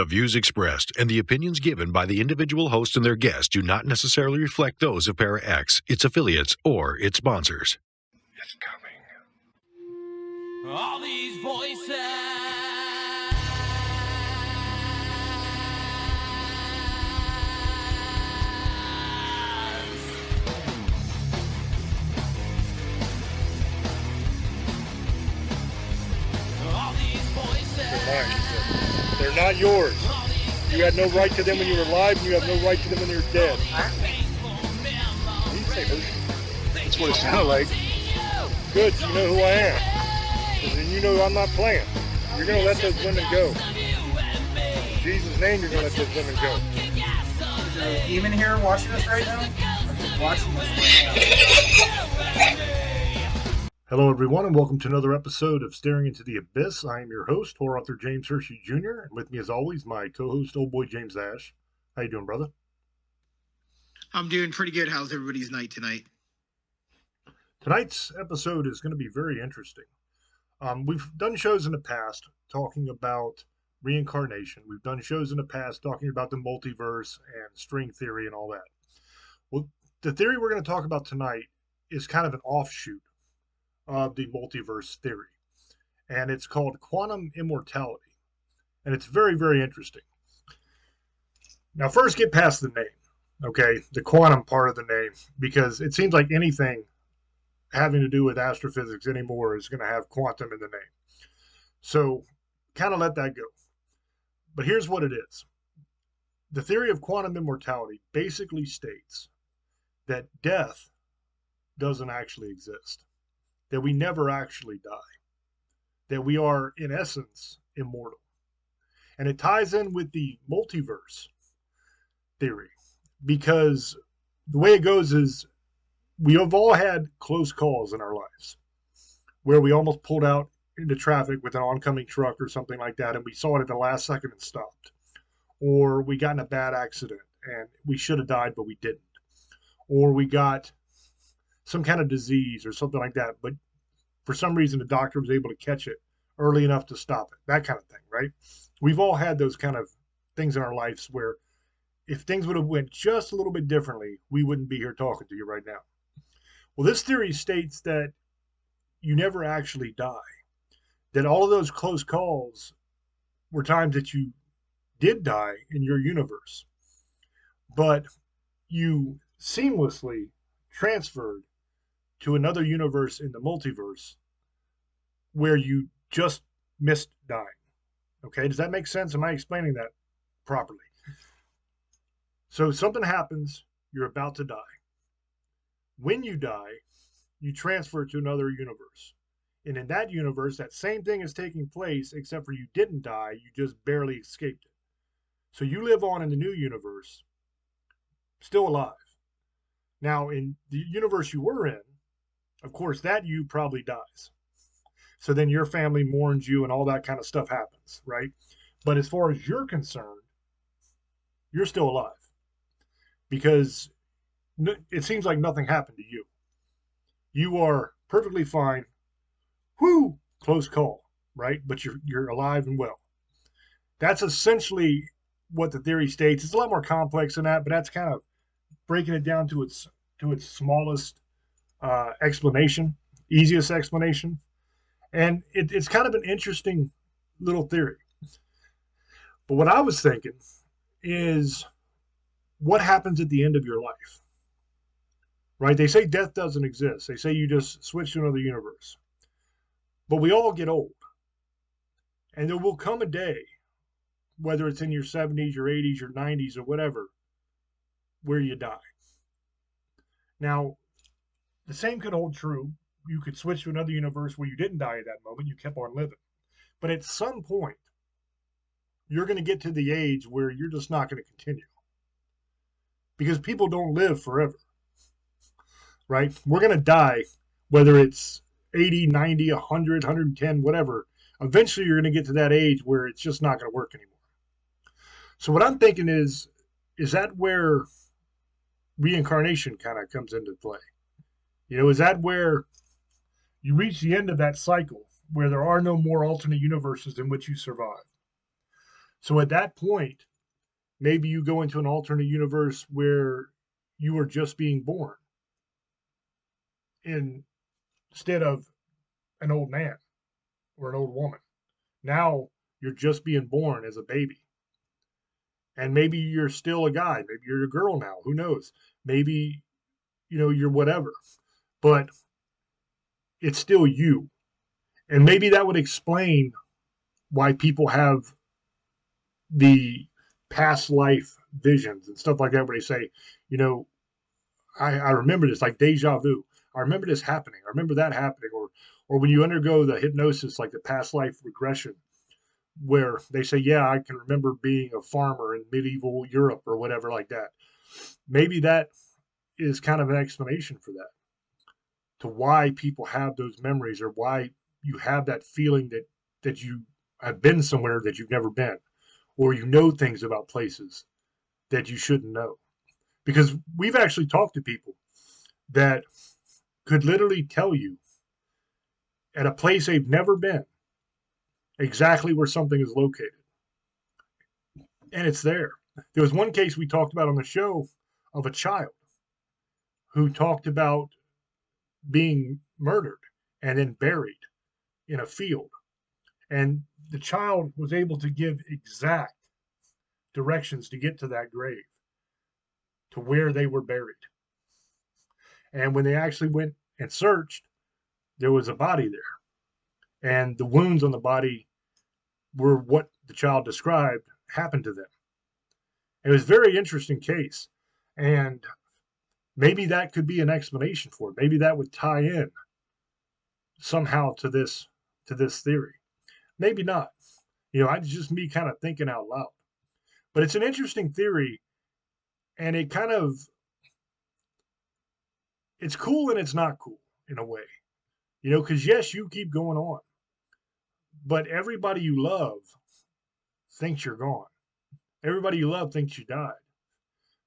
The views expressed and the opinions given by the individual host and their guests do not necessarily reflect those of ParaX, its affiliates, or its sponsors. It's coming. All these voices. All these voices. They're not yours. You had no right to them when you were alive, and you have no right to them when you're dead. Did you say Hershey? That's what it sounded like. Good, so you know who I am. And then you know I'm not playing. You're going to let those women go. In Jesus' name, you're going to let those women go. Is there a demon here watching us right now? Watching us right now. Hello, everyone, and welcome to another episode of Staring into the Abyss. I am your host, horror author James Hershey Jr., and with me, as always, my co-host, old boy James Ash. How you doing, brother? I'm doing pretty good. How's everybody's night tonight? Tonight's episode is going to be very interesting. We've done shows in the past talking about reincarnation. We've done shows in the past talking about the multiverse and string theory and all that. Well, the theory we're going to talk about tonight is kind of an offshoot of the multiverse theory, and it's called quantum immortality, and it's very, very interesting. Now, first, get past the name, okay, the quantum part of the name, because it seems like anything having to do with astrophysics anymore is going to have quantum in the name. So kind of let that go. But here's what it is. The theory of quantum immortality basically states that death doesn't actually exist, that we never actually die, that we are, in essence, immortal. And it ties in with the multiverse theory, because the way it goes is we have all had close calls in our lives where we almost pulled out into traffic with an oncoming truck or something like that, and we saw it at the last second and stopped. Or we got in a bad accident and we should have died, but we didn't. Or we got some kind of disease or something like that, but for some reason the doctor was able to catch it early enough to stop it, that kind of thing, right? We've all had those kind of things in our lives where if things would have went just a little bit differently, we wouldn't be here talking to you right now. Well, this theory states that you never actually die, that all of those close calls were times that you did die in your universe, but you seamlessly transferred to another universe in the multiverse where you just missed dying. Okay, does that make sense? Am I explaining that properly? So something happens, you're about to die. When you die, you transfer to another universe. And in that universe, that same thing is taking place, except for you didn't die, you just barely escaped it. So you live on in the new universe, still alive. Now, in the universe you were in, of course, that you probably dies. So then your family mourns you and all that kind of stuff happens, right? But as far as you're concerned, you're still alive. Because it seems like nothing happened to you. You are perfectly fine. Whoo, close call, right? But you're alive and well. That's essentially what the theory states. It's a lot more complex than that, but that's kind of breaking it down to its smallest explanation, easiest explanation. And it's kind of an interesting little theory. But what I was thinking is, what happens at the end of your life? Right? They say death doesn't exist. They say you just switch to another universe. But we all get old. And there will come a day, whether it's in your 70s, your 80s, your 90s, or whatever, where you die. Now, the same could hold true. You could switch to another universe where you didn't die at that moment. You kept on living. But at some point, you're going to get to the age where you're just not going to continue. Because people don't live forever. Right? We're going to die, whether it's 80, 90, 100, 110, whatever. Eventually, you're going to get to that age where it's just not going to work anymore. So what I'm thinking is that where reincarnation kind of comes into play? You know, is that where you reach the end of that cycle where there are no more alternate universes in which you survive? So at that point, maybe you go into an alternate universe where you were just being born instead of an old man or an old woman. Now you're just being born as a baby. And maybe you're still a guy. Maybe you're a girl now. Who knows? Maybe, you're whatever. But it's still you. And maybe that would explain why people have the past life visions and stuff like that, where they say, you know, I remember this, like deja vu. I remember this happening. I remember that happening. Or when you undergo the hypnosis, like the past life regression, where they say, yeah, I can remember being a farmer in medieval Europe or whatever like that. Maybe that is kind of an explanation for that, to why people have those memories, or why you have that feeling that you have been somewhere that you've never been, or you know things about places that you shouldn't know. Because we've actually talked to people that could literally tell you at a place they've never been exactly where something is located. And it's there. There was one case we talked about on the show of a child who talked about being murdered and then buried in a field. And the child was able to give exact directions to get to that grave, to where they were buried. And when they actually went and searched, there was a body there. And the wounds on the body were what the child described happened to them. It was a very interesting case. And maybe that could be an explanation for it. Maybe that would tie in somehow to this theory. Maybe not. It's just me kind of thinking out loud. But it's an interesting theory, and it's cool and it's not cool in a way. Because yes, you keep going on, but everybody you love thinks you're gone. Everybody you love thinks you died.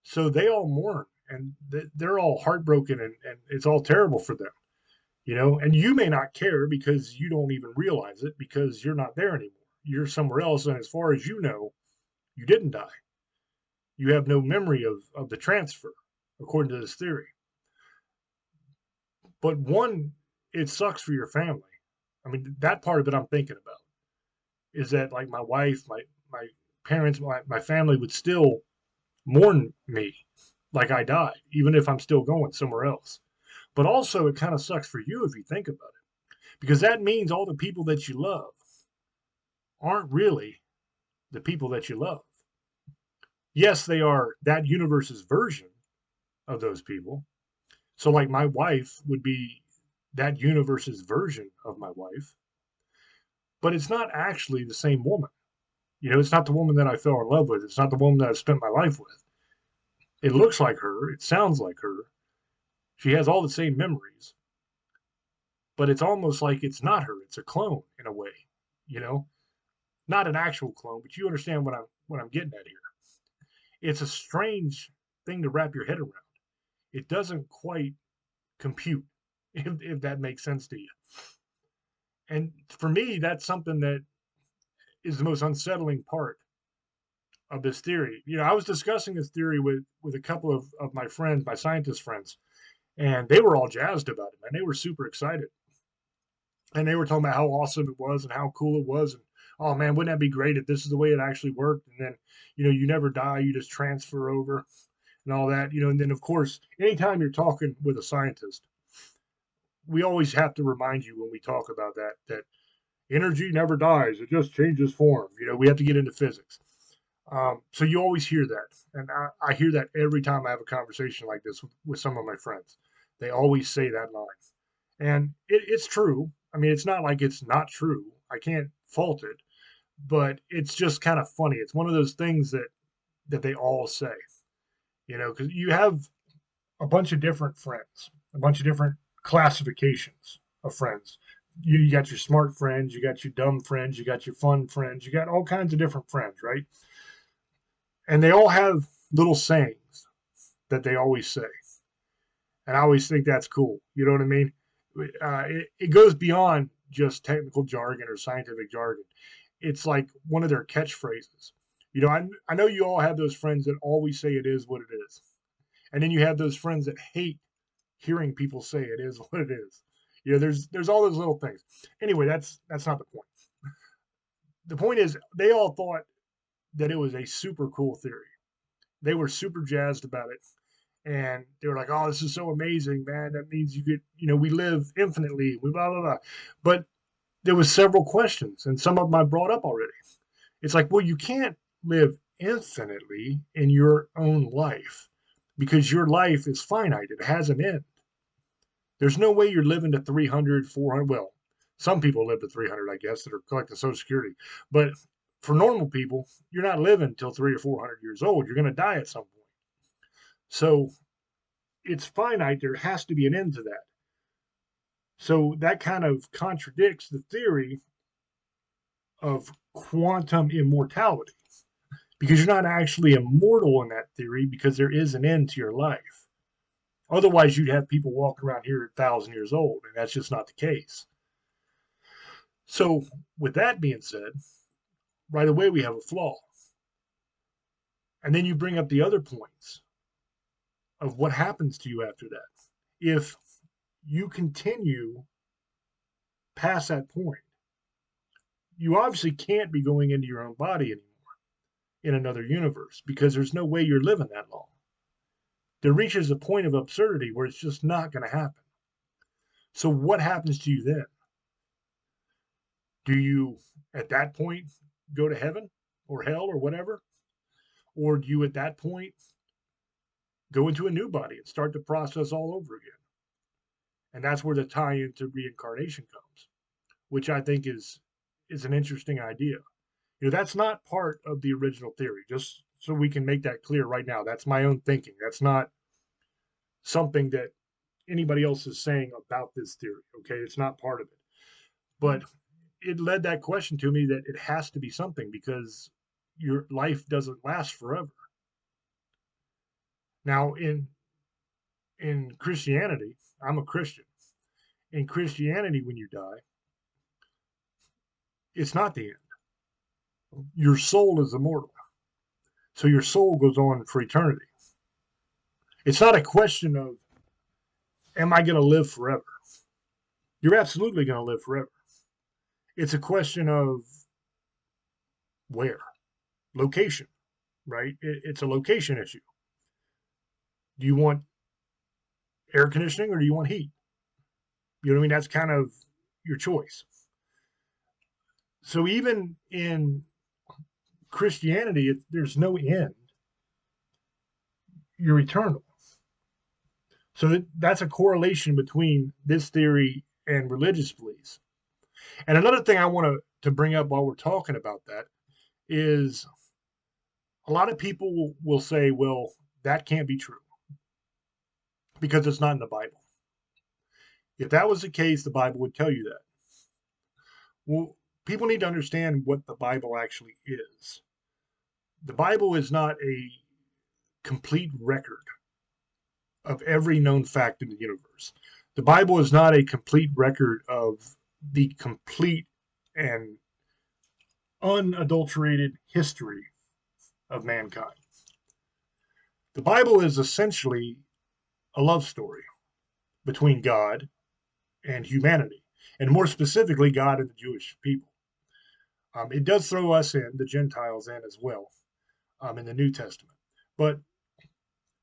So they all mourn, and they're all heartbroken, and it's all terrible for them. And you may not care because you don't even realize it, because you're not there anymore. You're somewhere else, and as far as you know, you didn't die. You have no memory of the transfer, according to this theory. But one, it sucks for your family. I mean, that part of it I'm thinking about is that, like, my wife, my parents, my family would still mourn me like I died, even if I'm still going somewhere else. But also, it kind of sucks for you if you think about it, because that means all the people that you love aren't really the people that you love. Yes, they are that universe's version of those people. So, like, my wife would be that universe's version of my wife, but it's not actually the same woman. It's not the woman that I fell in love with. It's not the woman that I've spent my life with. It looks like her. It sounds like her. She has all the same memories, but it's almost like it's not her. It's a clone in a way, not an actual clone, but you understand what I'm getting at here. It's a strange thing to wrap your head around. It doesn't quite compute, if that makes sense to you. And for me, that's something that is the most unsettling part of this theory. I was discussing this theory with a couple of my friends, my scientist friends, and they were all jazzed about it, man. They were super excited. And they were talking about how awesome it was and how cool it was. And, oh, man, wouldn't that be great if this is the way it actually worked? And then, you never die. You just transfer over and all that. And then, of course, anytime you're talking with a scientist, we always have to remind you when we talk about that energy never dies. It just changes form. We have to get into physics. So you always hear that. And I hear that every time I have a conversation like this with some of my friends. They always say that line. And it's true. I mean, it's not like it's not true. I can't fault it. But it's just kind of funny. It's one of those things that they all say. Because you have a bunch of different friends, a bunch of different classifications of friends. You got your smart friends, you got your dumb friends, you got your fun friends, you got all kinds of different friends, right? And they all have little sayings that they always say. And I always think that's cool. You know what I mean? It goes beyond just technical jargon or scientific jargon. It's like one of their catchphrases. I know you all have those friends that always say it is what it is. And then you have those friends that hate hearing people say it is what it is. There's all those little things. Anyway, that's not the point. The point is they all thought that it was a super cool theory. They were super jazzed about it. And they were like, oh, this is so amazing, man. That means we live infinitely, we blah, blah, blah. But there was several questions, and some of them I brought up already. It's like, well, you can't live infinitely in your own life because your life is finite. It has an end. There's no way you're living to 300, 400. Well, some people live to 300, I guess, that are collecting Social Security. But for normal people, you're not living until 300 or 400 years old. You're going to die at some point. So it's finite. There has to be an end to that. So that kind of contradicts the theory of quantum immortality, because you're not actually immortal in that theory because there is an end to your life. Otherwise, you'd have people walking around here 1,000 years old, and that's just not the case. So with that being said, right away we have a flaw. And then you bring up the other points of what happens to you after that. If you continue past that point, you obviously can't be going into your own body anymore in another universe because there's no way you're living that long. There reaches a point of absurdity where it's just not going to happen. So what happens to you then? Do you, at that point, go to heaven or hell or whatever? Or do you, at that point, go into a new body and start the process all over again? And that's where the tie-in to reincarnation comes, which I think is an interesting idea. That's not part of the original theory, just so we can make that clear right now. That's my own thinking. That's not something that anybody else is saying about this theory, okay? It's not part of it. But it led that question to me that it has to be something because your life doesn't last forever. Now, in Christianity, I'm a Christian. In Christianity, when you die, it's not the end. Your soul is immortal. So your soul goes on for eternity. It's not a question of, am I going to live forever? You're absolutely going to live forever. It's a question of where? Location, right? It's a location issue. Do you want air conditioning or do you want heat? You know what I mean? That's kind of your choice. So even in Christianity, there's no end. You're eternal. So that's a correlation between this theory and religious beliefs. And another thing I want to bring up while we're talking about that is a lot of people will say, well, that can't be true because it's not in the Bible. If that was the case, the Bible would tell you that. Well, people need to understand what the Bible actually is. The Bible is not a complete record of every known fact in the universe. The Bible is not a complete record of the complete and unadulterated history of mankind. The Bible is essentially a love story between God and humanity, and more specifically, God and the Jewish people. It does throw us in, the Gentiles in as well, in the New Testament. But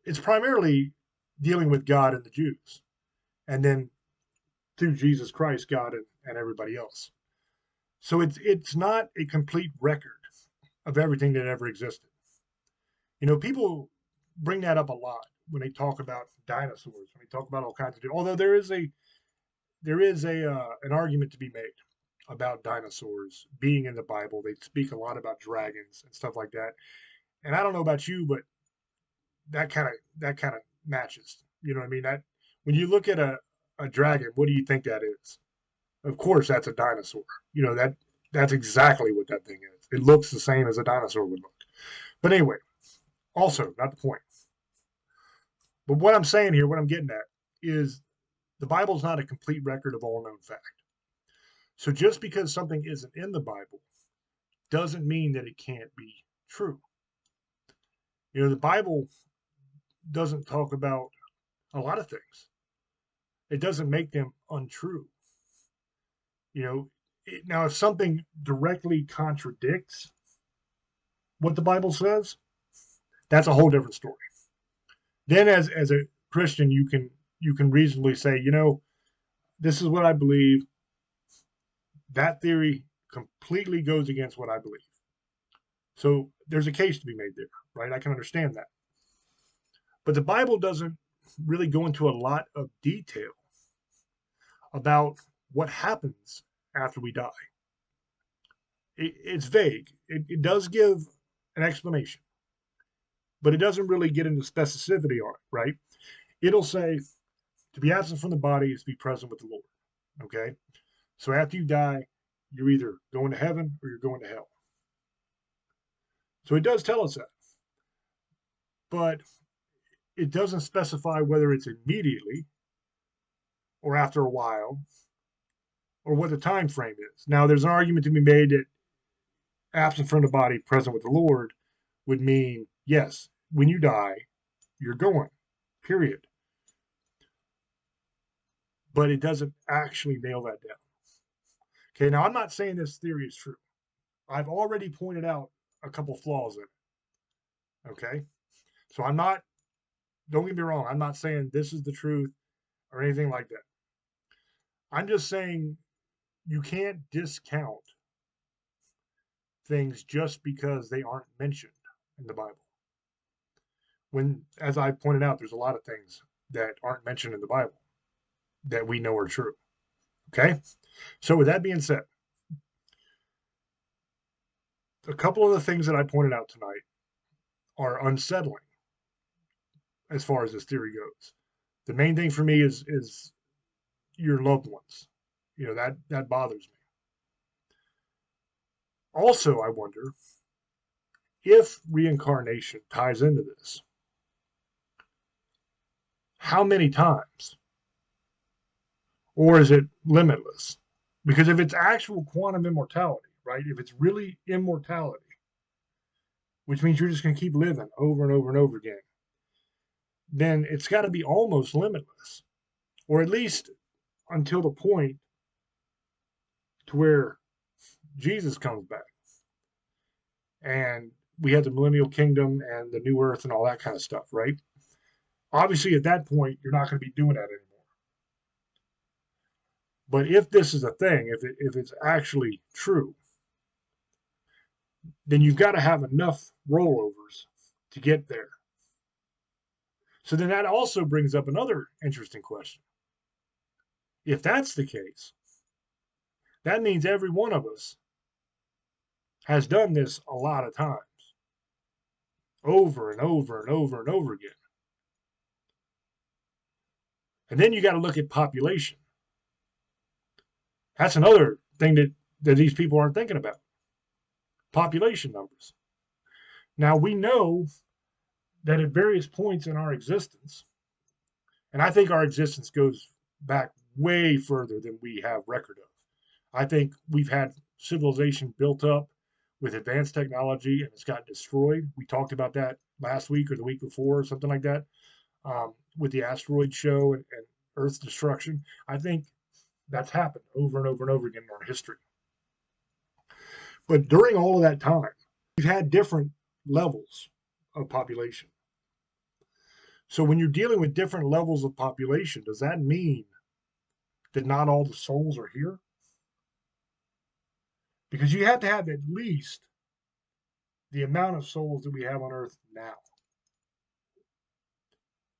it's primarily dealing with God and the Jews, and then through Jesus Christ, God and everybody else. So it's not a complete record of everything that ever existed. People bring that up a lot when they talk about dinosaurs, when they talk about all kinds of things. Although there is an argument to be made about dinosaurs being in the Bible. They speak a lot about dragons and stuff like that. And I don't know about you, but that kind of matches. You know what I mean? That when you look at a dragon, what do you think that is? Of course, that's a dinosaur. That's exactly what that thing is. It looks the same as a dinosaur would look. But anyway, also not the point. But what I'm saying here, what I'm getting at, is the Bible's not a complete record of all known fact. So just because something isn't in the Bible doesn't mean that it can't be true. You know, the Bible doesn't talk about a lot of things. It doesn't make them untrue. You know, now if something directly contradicts what the Bible says, that's a whole different story. Then as a Christian, you can reasonably say, you know, this is what I believe. That theory completely goes against what I believe. So there's a case to be made there, right? I can understand that. But the Bible doesn't really go into a lot of detail about what happens after we die. It's vague. It does give an explanation, but it doesn't really get into specificity on it, right? It'll say to be absent from the body is to be present with the Lord. Okay? So after you die, you're either going to heaven or you're going to hell. So it does tell us that. But it doesn't specify whether it's immediately or after a while or what the time frame is. Now, there's an argument to be made that absent from the body, present with the Lord would mean, yes, when you die, you're going, period. But it doesn't actually nail that down. Okay, now I'm not saying this theory is true. I've already pointed out a couple flaws in it. Okay? So don't get me wrong, I'm not saying this is the truth or anything like that. I'm just saying you can't discount things just because they aren't mentioned in the Bible. When, as I pointed out, there's a lot of things that aren't mentioned in the Bible that we know are true. Okay? So with that being said, a couple of the things that I pointed out tonight are unsettling as far as this theory goes. The main thing for me is your loved ones. You know, that bothers me. Also, I wonder if reincarnation ties into this. How many times? Or is it limitless? Because if it's actual quantum immortality, right? If it's really immortality, which means you're just going to keep living over and over and over again, then it's got to be almost limitless, or at least until the point to where Jesus comes back and we have the millennial kingdom and the new earth and all that kind of stuff, right? Obviously, at that point, you're not going to be doing that anymore. But if this is a thing, if it's actually true, then you've got to have enough rollovers to get there. So then that also brings up another interesting question. If that's the case, that means every one of us has done this a lot of times, over and over and over and over again. And then you got to look at population. That's another thing that these people aren't thinking about. Population numbers. Now, we know that at various points in our existence, and I think our existence goes back way further than we have record of. I think we've had civilization built up with advanced technology and it's got destroyed. We talked about that last week or the week before or something like that, with the asteroid show and Earth's destruction. I think that's happened over and over and over again in our history. But during all of that time, we've had different levels of population. So when you're dealing with different levels of population, does that mean that not all the souls are here? Because you have to have at least the amount of souls that we have on Earth now,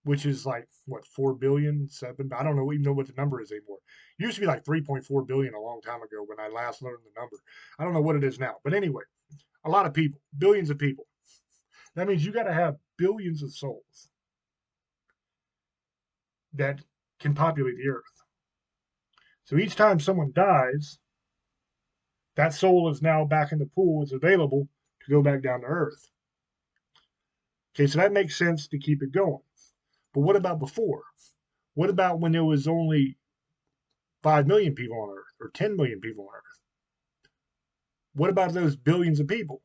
which is like, what, 4 billion, 7? I don't know, even know what the number is anymore. It used to be like 3.4 billion a long time ago when I last learned the number. I don't know what it is now. But anyway, a lot of people, billions of people. That means you got to have billions of souls that can populate the Earth. So each time someone dies, that soul is now back in the pool. It's available to go back down to Earth. Okay, so that makes sense to keep it going. But what about before? What about when there was only 5 million people on Earth or 10 million people on Earth? What about those billions of people?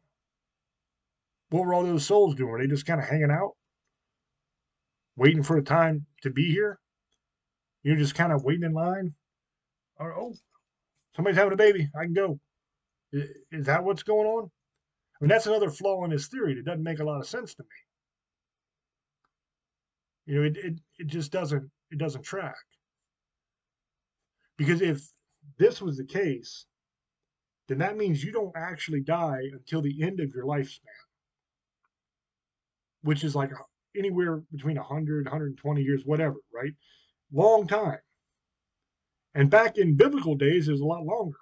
What were all those souls doing? Were they just kind of hanging out, waiting for a time to be here? You're just kind of waiting in line? Or, oh, somebody's having a baby. I can go. Is that what's going on? I mean, that's another flaw in this theory that doesn't make a lot of sense to me. You know, it just doesn't track. Because if this was the case, then that means you don't actually die until the end of your lifespan, which is like anywhere between 100, 120 years, whatever, right? Long time. And back in biblical days, it was a lot longer,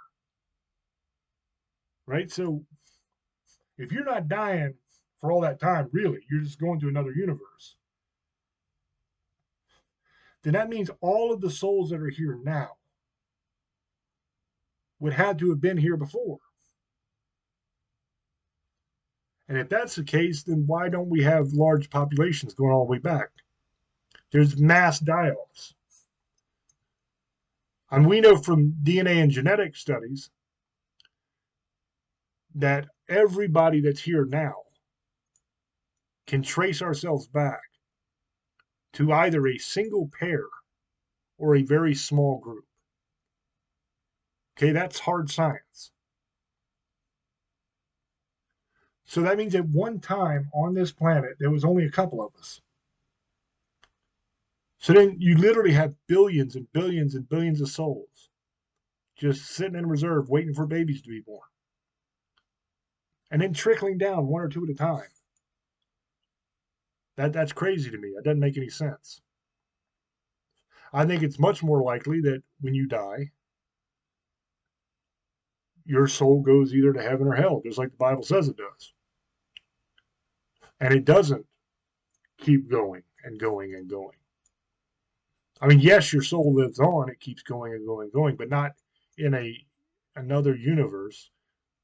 right? So if you're not dying for all that time, really, you're just going to another universe, then that means all of the souls that are here now would have to have been here before. And if that's the case, then why don't we have large populations going all the way back? There's mass die-offs. And we know from DNA and genetic studies that everybody that's here now can trace ourselves back to either a single pair or a very small group. Okay, that's hard science. So that means at one time on this planet, there was only a couple of us. So then you literally have billions and billions and billions of souls just sitting in reserve waiting for babies to be born. And then trickling down one or two at a time. That's crazy to me. That doesn't make any sense. I think it's much more likely that when you die, your soul goes either to heaven or hell, just like the Bible says it does. And it doesn't keep going and going and going. I mean, yes, your soul lives on, it keeps going and going and going, but not in another universe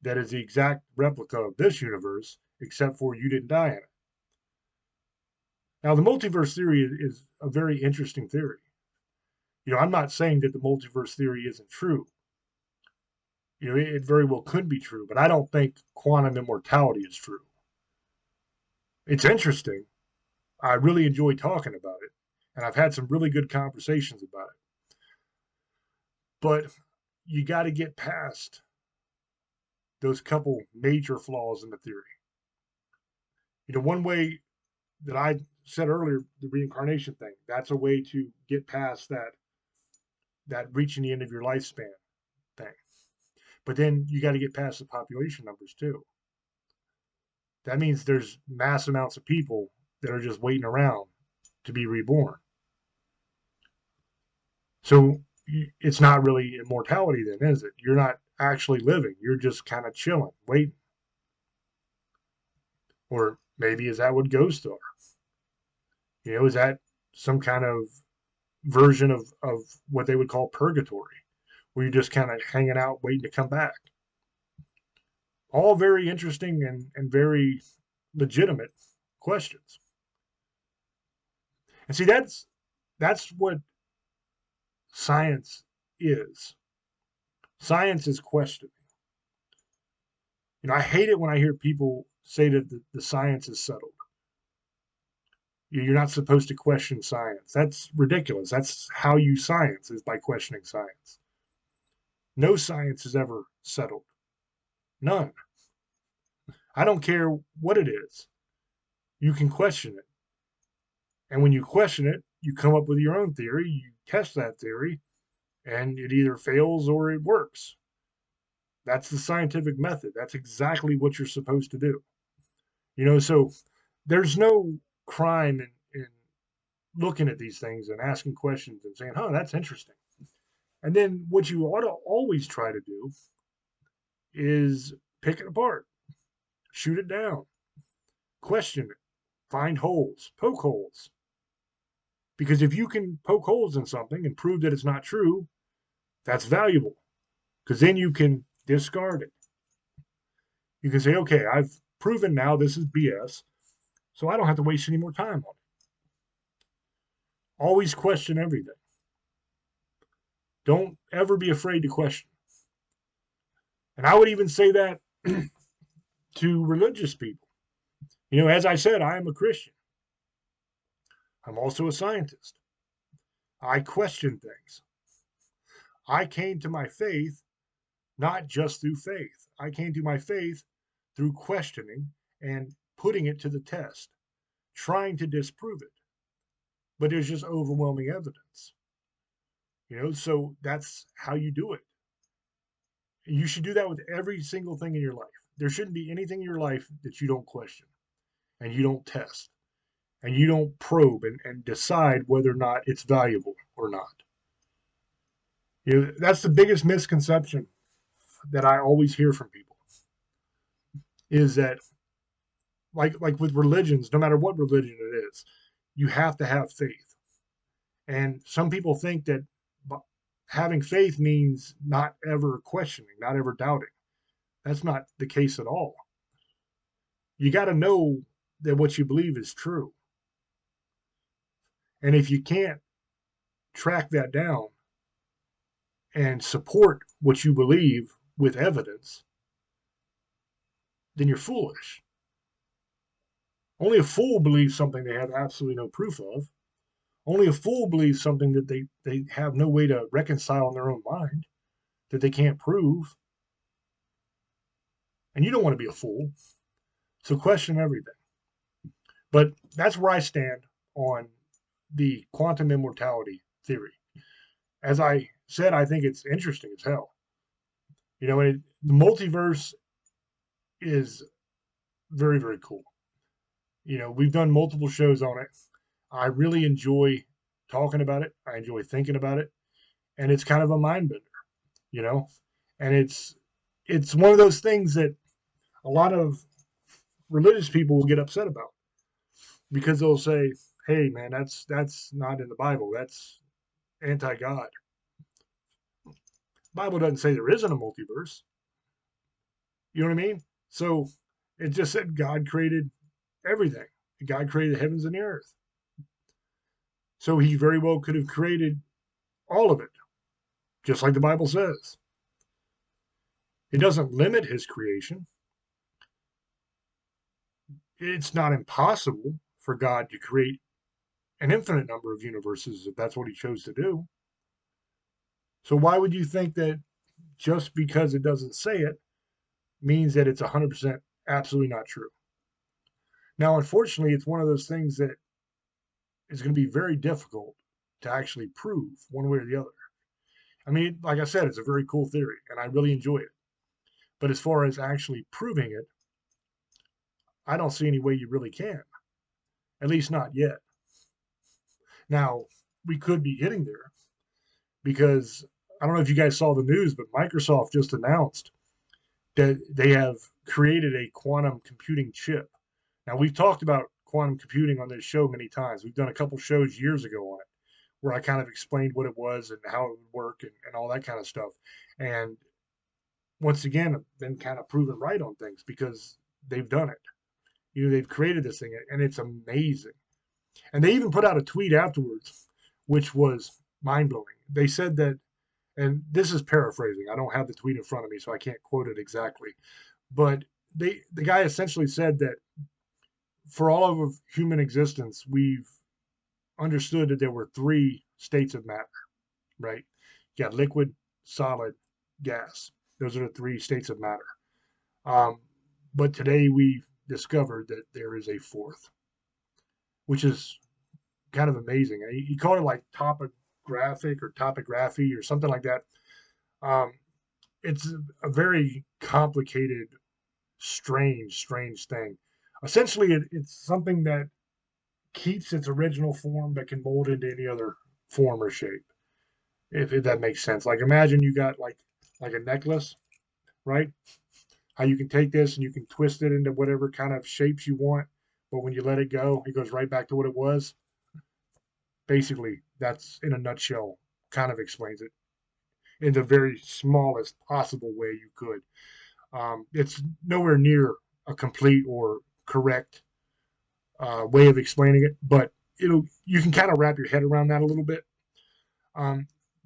that is the exact replica of this universe, except for you didn't die in it. Now, the multiverse theory is a very interesting theory. You know, I'm not saying that the multiverse theory isn't true. You know, it very well could be true, but I don't think quantum immortality is true. It's interesting. I really enjoy talking about it, and I've had some really good conversations about it. But you got to get past those couple major flaws in the theory. You know, one way that I said earlier, the reincarnation thing, that's a way to get past that reaching the end of your lifespan thing. But then you got to get past the population numbers too. That means there's mass amounts of people that are just waiting around to be reborn. So it's not really immortality then, is it? You're not actually living. You're just kind of chilling, waiting. Or maybe is that what ghosts are? You know, is that some kind of version of what they would call purgatory, where you're just kind of hanging out, waiting to come back? All very interesting and very legitimate questions. And see, that's what science is. Science is questioning. You know, I hate it when I hear people say that the science is settled. You're not supposed to question science. That's ridiculous. That's how you science, is by questioning science. No science is ever settled. None. I don't care what it is. You can question it. And when you question it, you come up with your own theory, you test that theory, and it either fails or it works. That's the scientific method. That's exactly what you're supposed to do. You know, so there's no crime in looking at these things and asking questions and saying, oh, that's interesting. And then what you ought to always try to do is pick it apart, shoot it down, question it, find holes, poke holes. Because if you can poke holes in something and prove that it's not true, that's valuable. Because then you can discard it. You can say, okay, I've proven now this is BS, so I don't have to waste any more time on it. Always question everything. Don't ever be afraid to question. And I would even say that to religious people. As I said, I am a Christian. I'm also a scientist. I question things. I came to my faith not just through faith. I came to my faith through questioning and putting it to the test, trying to disprove it. But there's just overwhelming evidence. So that's how you do it. You should do that with every single thing in your life. There shouldn't be anything in your life that you don't question and you don't test and you don't probe and decide whether or not it's valuable or not. That's the biggest misconception that I always hear from people is that like with religions, no matter what religion it is, you have to have faith. And some people think that having faith means not ever questioning, not ever doubting. That's not the case at all. You got to know that what you believe is true. And if you can't track that down and support what you believe with evidence, then you're foolish. Only a fool believes something they have absolutely no proof of. Only a fool believes something that they have no way to reconcile in their own mind, that they can't prove. And you don't want to be a fool. So question everything. But that's where I stand on the quantum immortality theory. As I said, I think it's interesting as hell. The multiverse is very, very cool. We've done multiple shows on it. I really enjoy talking about it. I enjoy thinking about it. And it's kind of a mind bender, and it's one of those things that a lot of religious people will get upset about because they'll say, hey man, that's not in the Bible. That's anti-God. The Bible doesn't say there isn't a multiverse. You know what I mean? So it just said God created everything. God created the heavens and the earth. So he very well could have created all of it, just like the Bible says. It doesn't limit his creation. It's not impossible for God to create an infinite number of universes if that's what he chose to do. So why would you think that just because it doesn't say it means that it's 100% absolutely not true? Now, unfortunately, it's one of those things that is going to be very difficult to actually prove one way or the other. I mean, like I said, it's a very cool theory, and I really enjoy it. But as far as actually proving it, I don't see any way you really can. At least not yet. Now, we could be getting there because I don't know if you guys saw the news, but Microsoft just announced that they have created a quantum computing chip. Now, we've talked about quantum computing on this show many times. We've done a couple shows years ago on it where I kind of explained what it was and how it would work and all that kind of stuff. And once again, I've been kind of proven right on things because they've done it. They've created this thing, and it's amazing. And they even put out a tweet afterwards, which was mind-blowing. They said that, and this is paraphrasing. I don't have the tweet in front of me, so I can't quote it exactly. But the guy essentially said that for all of human existence, we've understood that there were three states of matter, right? You got liquid, solid, gas. Those are the three states of matter. But today we've discovered that there is a fourth, which is kind of amazing. He called it like topographic or topography or something like that. It's a very complicated, strange thing. Essentially, it's something that keeps its original form but can mold into any other form or shape, if that makes sense. Like imagine you got like a necklace, right? How you can take this and you can twist it into whatever kind of shapes you want, but when you let it go, it goes right back to what it was. Basically, that's in a nutshell, kind of explains it in the very smallest possible way you could. It's nowhere near a complete or correct way of explaining it, but you can kind of wrap your head around that a little bit.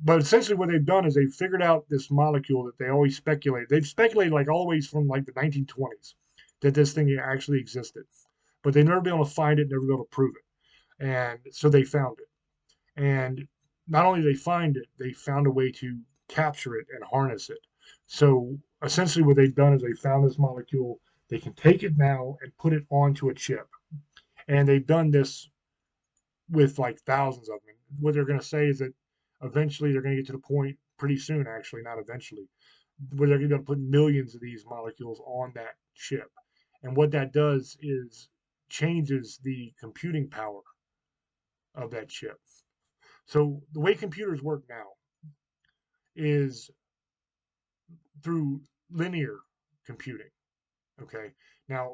But essentially what they've done is they've figured out this molecule that they always speculate. They've speculated like always from like the 1920s that this thing actually existed. but they never been able to find it, never been able to prove it. And so they found it. And not only did they find it, they found a way to capture it and harness it. So essentially what they've done is they found this molecule. They can take it now and put it onto a chip. And they've done this with like thousands of them. What they're going to say is that eventually they're going to get to the point pretty soon, actually, not eventually, where they're going to put millions of these molecules on that chip. And what that does is changes the computing power of that chip. So the way computers work now is through linear computing. Okay. Now,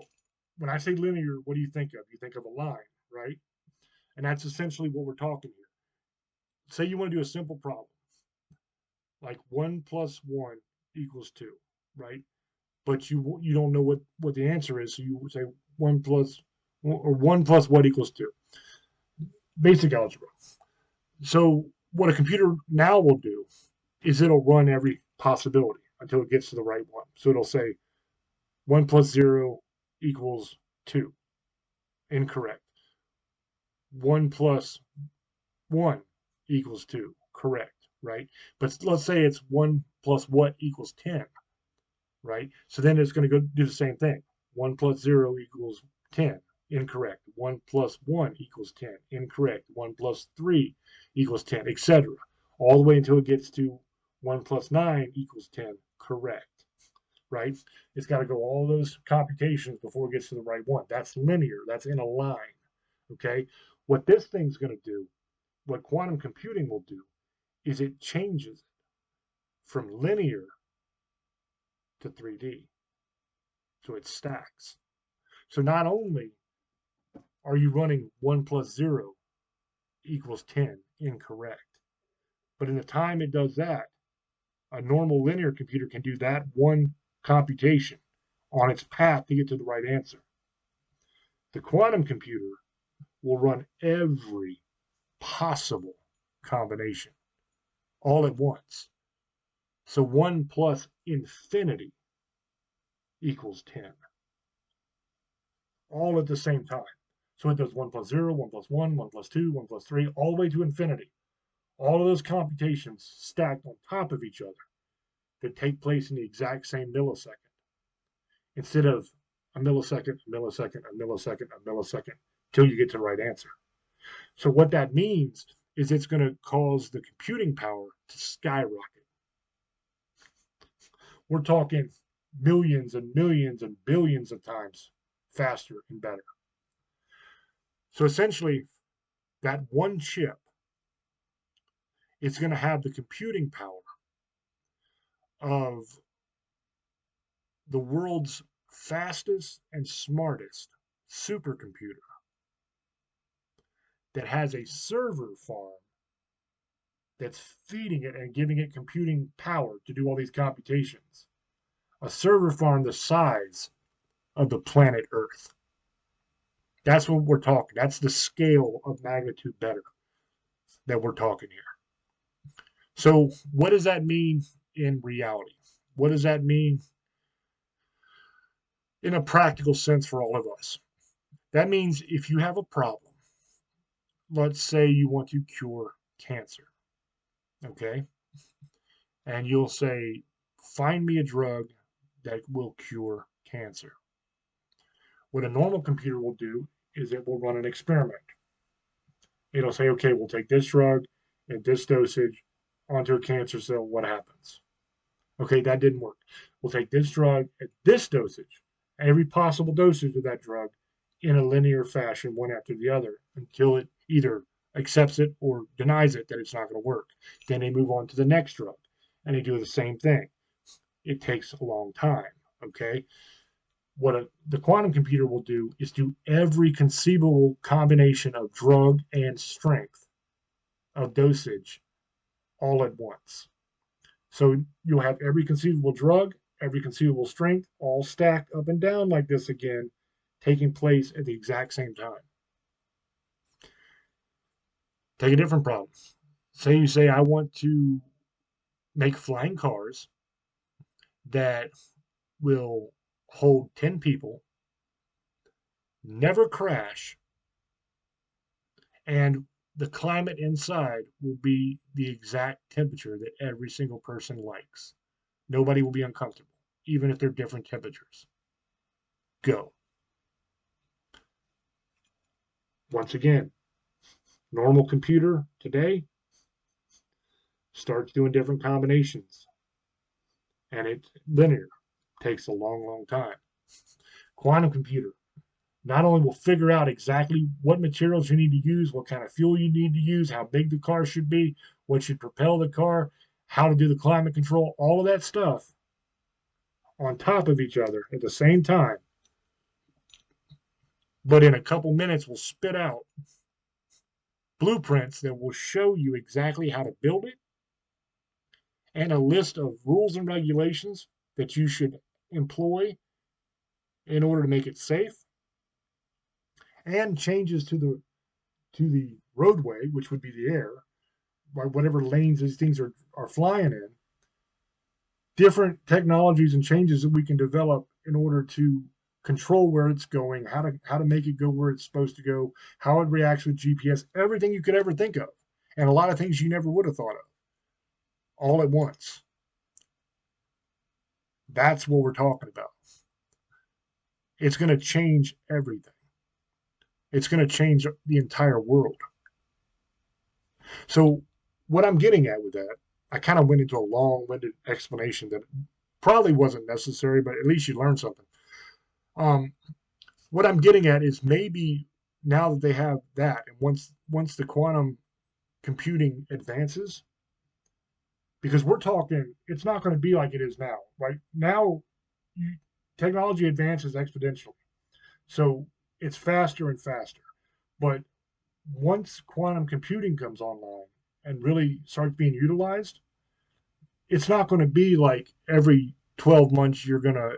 when I say linear, what do you think of? You think of a line, right? And that's essentially what we're talking here. Say you want to do a simple problem, like 1 plus 1 equals 2, right? But you don't know what the answer is, so you say 1 plus what equals 2. Basic algebra. So what a computer now will do is it'll run every possibility until it gets to the right one. So it'll say 1 plus 0 equals 2. Incorrect. 1 plus 1 equals 2. Correct, right? But let's say it's 1 plus what equals 10, right? So then it's going to go do the same thing. 1 plus 0 equals 10. Incorrect. 1 plus 1 equals 10. Incorrect. 1 plus 3 equals 10, etc. All the way until it gets to 1 plus 9 equals 10. Correct. Right? It's got to go all those computations before it gets to the right one. That's linear. That's in a line. Okay? What this thing's going to do, what quantum computing will do, is it changes from linear to 3D. So it stacks. So not only are you running 1 plus 0 equals 10 incorrect, but in the time it does that, a normal linear computer can do that one computation on its path to get to the right answer. The quantum computer will run every possible combination all at once. So 1 plus infinity equals 10, all at the same time. So it does 1 plus 0, 1 plus 1, 1 plus 2, 1 plus 3, all the way to infinity. All of those computations stacked on top of each other that take place in the exact same millisecond, instead of a millisecond, a millisecond, a millisecond, a millisecond, till you get to the right answer. So what that means is it's going to cause the computing power to skyrocket. We're talking millions and millions and billions of times faster and better. So essentially, that one chip is going to have the computing power of the world's fastest and smartest supercomputer that has a server farm that's feeding it and giving it computing power to do all these computations. A server farm the size of the planet Earth. That's what we're talking. That's the scale of magnitude better that we're talking here. So what does that mean in reality? What does that mean in a practical sense for all of us? That means if you have a problem, let's say you want to cure cancer, okay? And you'll say, find me a drug that will cure cancer. What a normal computer will do is it will run an experiment. It'll say, okay, we'll take this drug at this dosage onto a cancer cell. What happens? Okay, that didn't work. We'll take this drug at this dosage, every possible dosage of that drug in a linear fashion, one after the other, until it either accepts it or denies it that it's not going to work. Then they move on to the next drug, and they do the same thing. It takes a long time, okay? What the quantum computer will do is do every conceivable combination of drug and strength of dosage all at once. So you'll have every conceivable drug, every conceivable strength, all stacked up and down like this again, taking place at the exact same time. Take a different problem. Say you say, I want to make flying cars that will hold 10 people never crash, and the climate inside will be the exact temperature that every single person likes. Nobody will be uncomfortable, even if they're different temperatures. Go. Once again, normal computer today starts doing different combinations, and it's linear. Takes a long, long time. Quantum computer not only will figure out exactly what materials you need to use, what kind of fuel you need to use, how big the car should be, what should propel the car, how to do the climate control, all of that stuff on top of each other at the same time. But in a couple minutes, will spit out blueprints that will show you exactly how to build it and a list of rules and regulations that you should employ in order to make it safe, and changes to the roadway, which would be the air, by whatever lanes these things are flying in, different technologies and changes that we can develop in order to control where it's going, how to make it go where it's supposed to go, how it reacts with GPS, everything you could ever think of, and a lot of things you never would have thought of, all at once. That's what we're talking about. It's going to change everything. It's going to change the entire world. So, what I'm getting at with that, I kind of went into a long winded explanation that probably wasn't necessary, but at least you learned something. Um, what I'm getting at is maybe now that they have that, and once the quantum computing advances, because we're talking, it's not going to be like it is now. Right now, technology advances exponentially, so it's faster and faster. But once quantum computing comes online and really starts being utilized, it's not going to be like every 12 months you're going to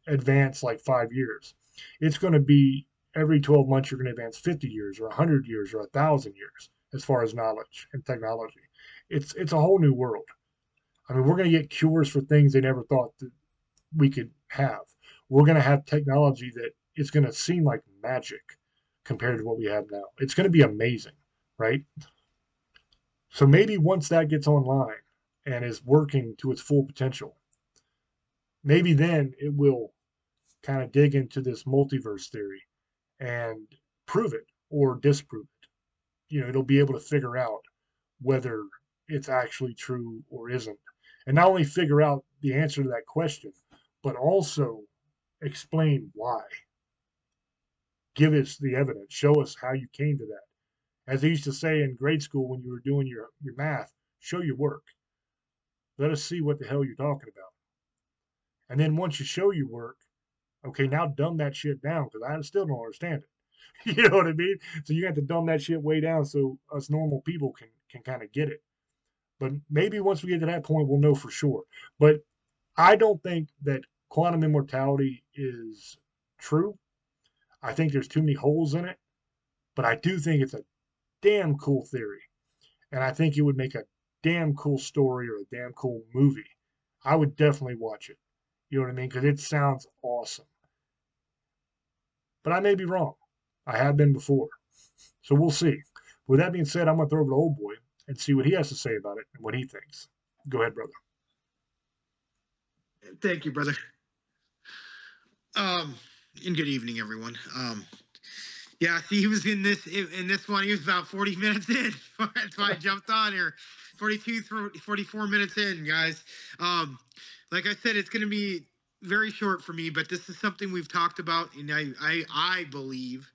advance like 5 years. It's going to be every 12 months you're going to advance 50 years or 100 years or 1,000 years as far as knowledge and technology. It's a whole new world. I mean, we're going to get cures for things they never thought that we could have. We're going to have technology that it's going to seem like magic compared to what we have now. It's going to be amazing, right? So maybe once that gets online and is working to its full potential, maybe then it will kind of dig into this multiverse theory and prove it or disprove it. It'll be able to figure out whether it's actually true or isn't. And not only figure out the answer to that question, but also explain why. Give us the evidence. Show us how you came to that. As they used to say in grade school when you were doing your math, show your work. Let us see what the hell you're talking about. And then once you show your work, okay, now dumb that shit down because I still don't understand it. You know what I mean? So you have to dumb that shit way down so us normal people can kind of get it. But maybe once we get to that point, we'll know for sure. But I don't think that quantum immortality is true. I think there's too many holes in it. But I do think it's a damn cool theory. And I think it would make a damn cool story or a damn cool movie. I would definitely watch it. You know what I mean? Because it sounds awesome. But I may be wrong. I have been before. So we'll see. With that being said, I'm going to throw over to Old Boy and see what he has to say about it and what he thinks. Go ahead, brother. Thank you, brother. And good evening, everyone. Yeah, see, he was in this one. He was about 40 minutes in. That's why I jumped on here. 44 minutes in, guys. Like I said, it's going to be very short for me, but this is something we've talked about, and I believe.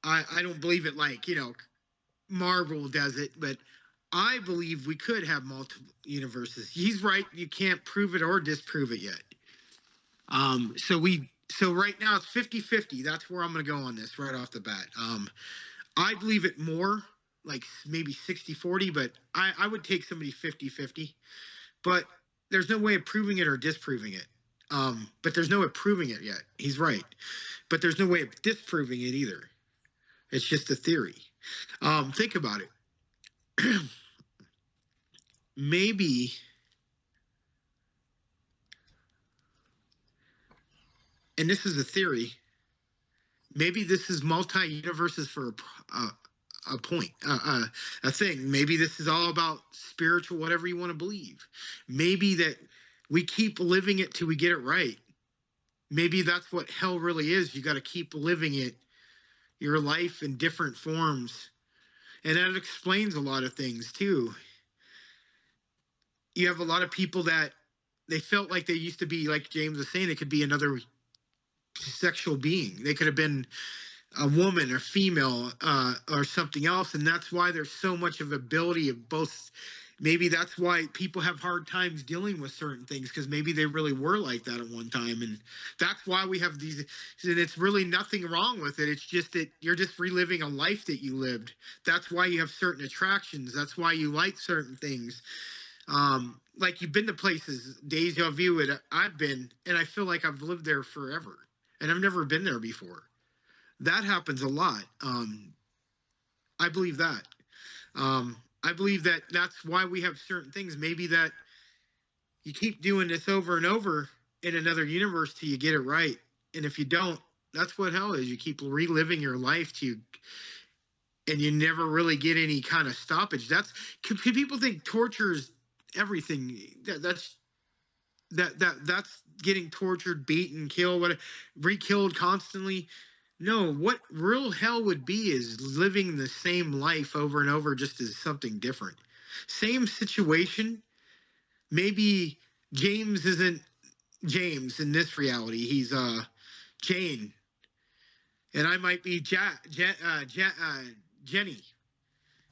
I don't believe it like Marvel does it, but I believe we could have multiple universes. He's right. You can't prove it or disprove it yet. So right now it's 50-50. That's where I'm going to go on this right off the bat. I believe it more, like maybe 60-40, but I would take somebody 50-50. But there's no way of proving it or disproving it. But there's no way of proving it yet. He's right. But there's no way of disproving it either. It's just a theory. Think about it. Maybe, and this is a theory, Maybe this is multi-universes for a point, a thing. Maybe this is all about spiritual, whatever you want to believe. Maybe that we keep living it till we get it right. Maybe that's what hell really is. You got to keep living it, your life in different forms. And that explains a lot of things too. You have a lot of people that they felt like they used to be, like James was saying, it could be another sexual being. They could have been a woman or female or something else. And that's why there's so much of ability of both. Maybe that's why people have hard times dealing with certain things, because maybe they really were like that at one time. And that's why we have these, and it's really nothing wrong with it. It's just that you're just reliving a life that you lived. That's why you have certain attractions. That's why you like certain things. Like you've been to places, deja vu, I've been, and I feel like I've lived there forever. And I've never been there before. That happens a lot. I believe that. I believe that that's why we have certain things. Maybe that you keep doing this over and over in another universe till you get it right. And if you don't, that's what hell is. You keep reliving your life and you never really get any kind of stoppage. People think torture is everything. That's getting tortured, beaten, killed, re-killed constantly. No, what real hell would be is living the same life over and over, just as something different. Same situation. Maybe James isn't James in this reality. He's Jane, and I might be Jenny.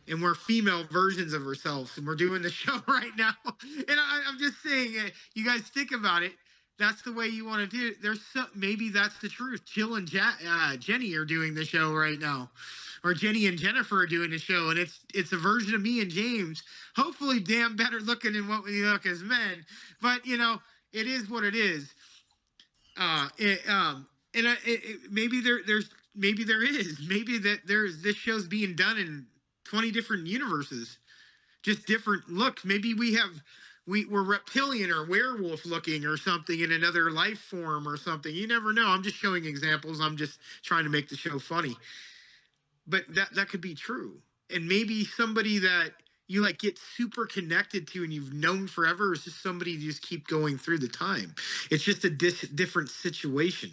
And we're female versions of ourselves, and we're doing the show right now. And I'm just saying, you guys think about it. That's the way you want to do it. Maybe that's the truth. Jill and Jenny are doing the show right now, or Jenny and Jennifer are doing the show, and it's a version of me and James. Hopefully, damn better looking than what we look as men. But it is what it is. Maybe there is. Maybe this show's being done in 20 different universes, just different looks. Maybe we're reptilian or werewolf looking or something in another life form or something. You never know. I'm just showing examples. I'm just trying to make the show funny. But that could be true. And maybe somebody that you like get super connected to and you've known forever is just somebody you just keep going through the time. It's just a different situation.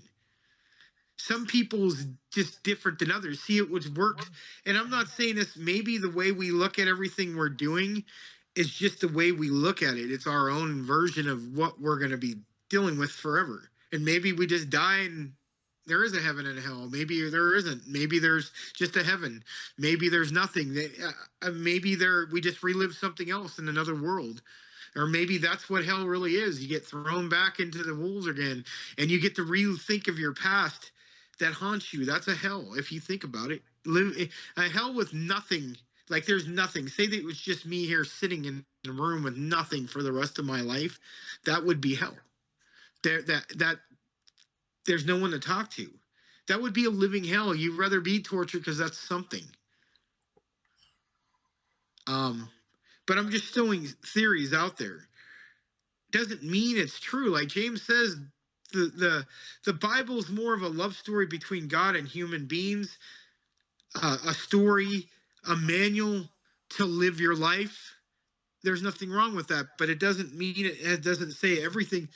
Some people's just different than others. See, it was worked. And I'm not saying this, maybe the way we look at everything we're doing is just the way we look at it. It's our own version of what we're going to be dealing with forever. And maybe we just die and there is a heaven and a hell. Maybe there isn't. Maybe there's just a heaven. Maybe there's nothing. Maybe we just relive something else in another world. Or maybe that's what hell really is. You get thrown back into the wolves again, and you get to rethink of your past that haunts you. That's a hell, if you think about it. A hell with nothing. Like there's nothing. Say that it was just me here sitting in a room with nothing for the rest of my life. That would be hell. There's no one to talk to. That would be a living hell. You'd rather be tortured because that's something. But I'm just throwing theories out there. Doesn't mean it's true. Like James says, the Bible is more of a love story between God and human beings, a story, a manual to live your life. There's nothing wrong with that, but it doesn't mean it doesn't say everything.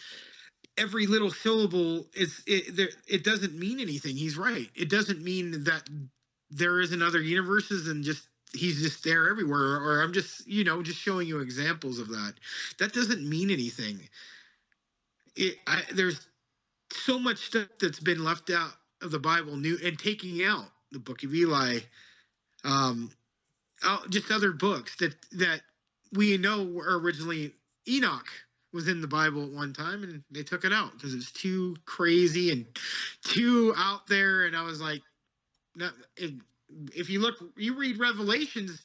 Every little syllable it doesn't mean anything. He's right. It doesn't mean that there isn't other universes and he's just there everywhere. Or I'm just just showing you examples of that. That doesn't mean anything. There's so much stuff that's been left out of the Bible, and taking out the Book of Eli, just other books that we know were originally. Enoch was in the Bible at one time, and they took it out because it's too crazy and too out there. And I was like, no, if you read Revelations,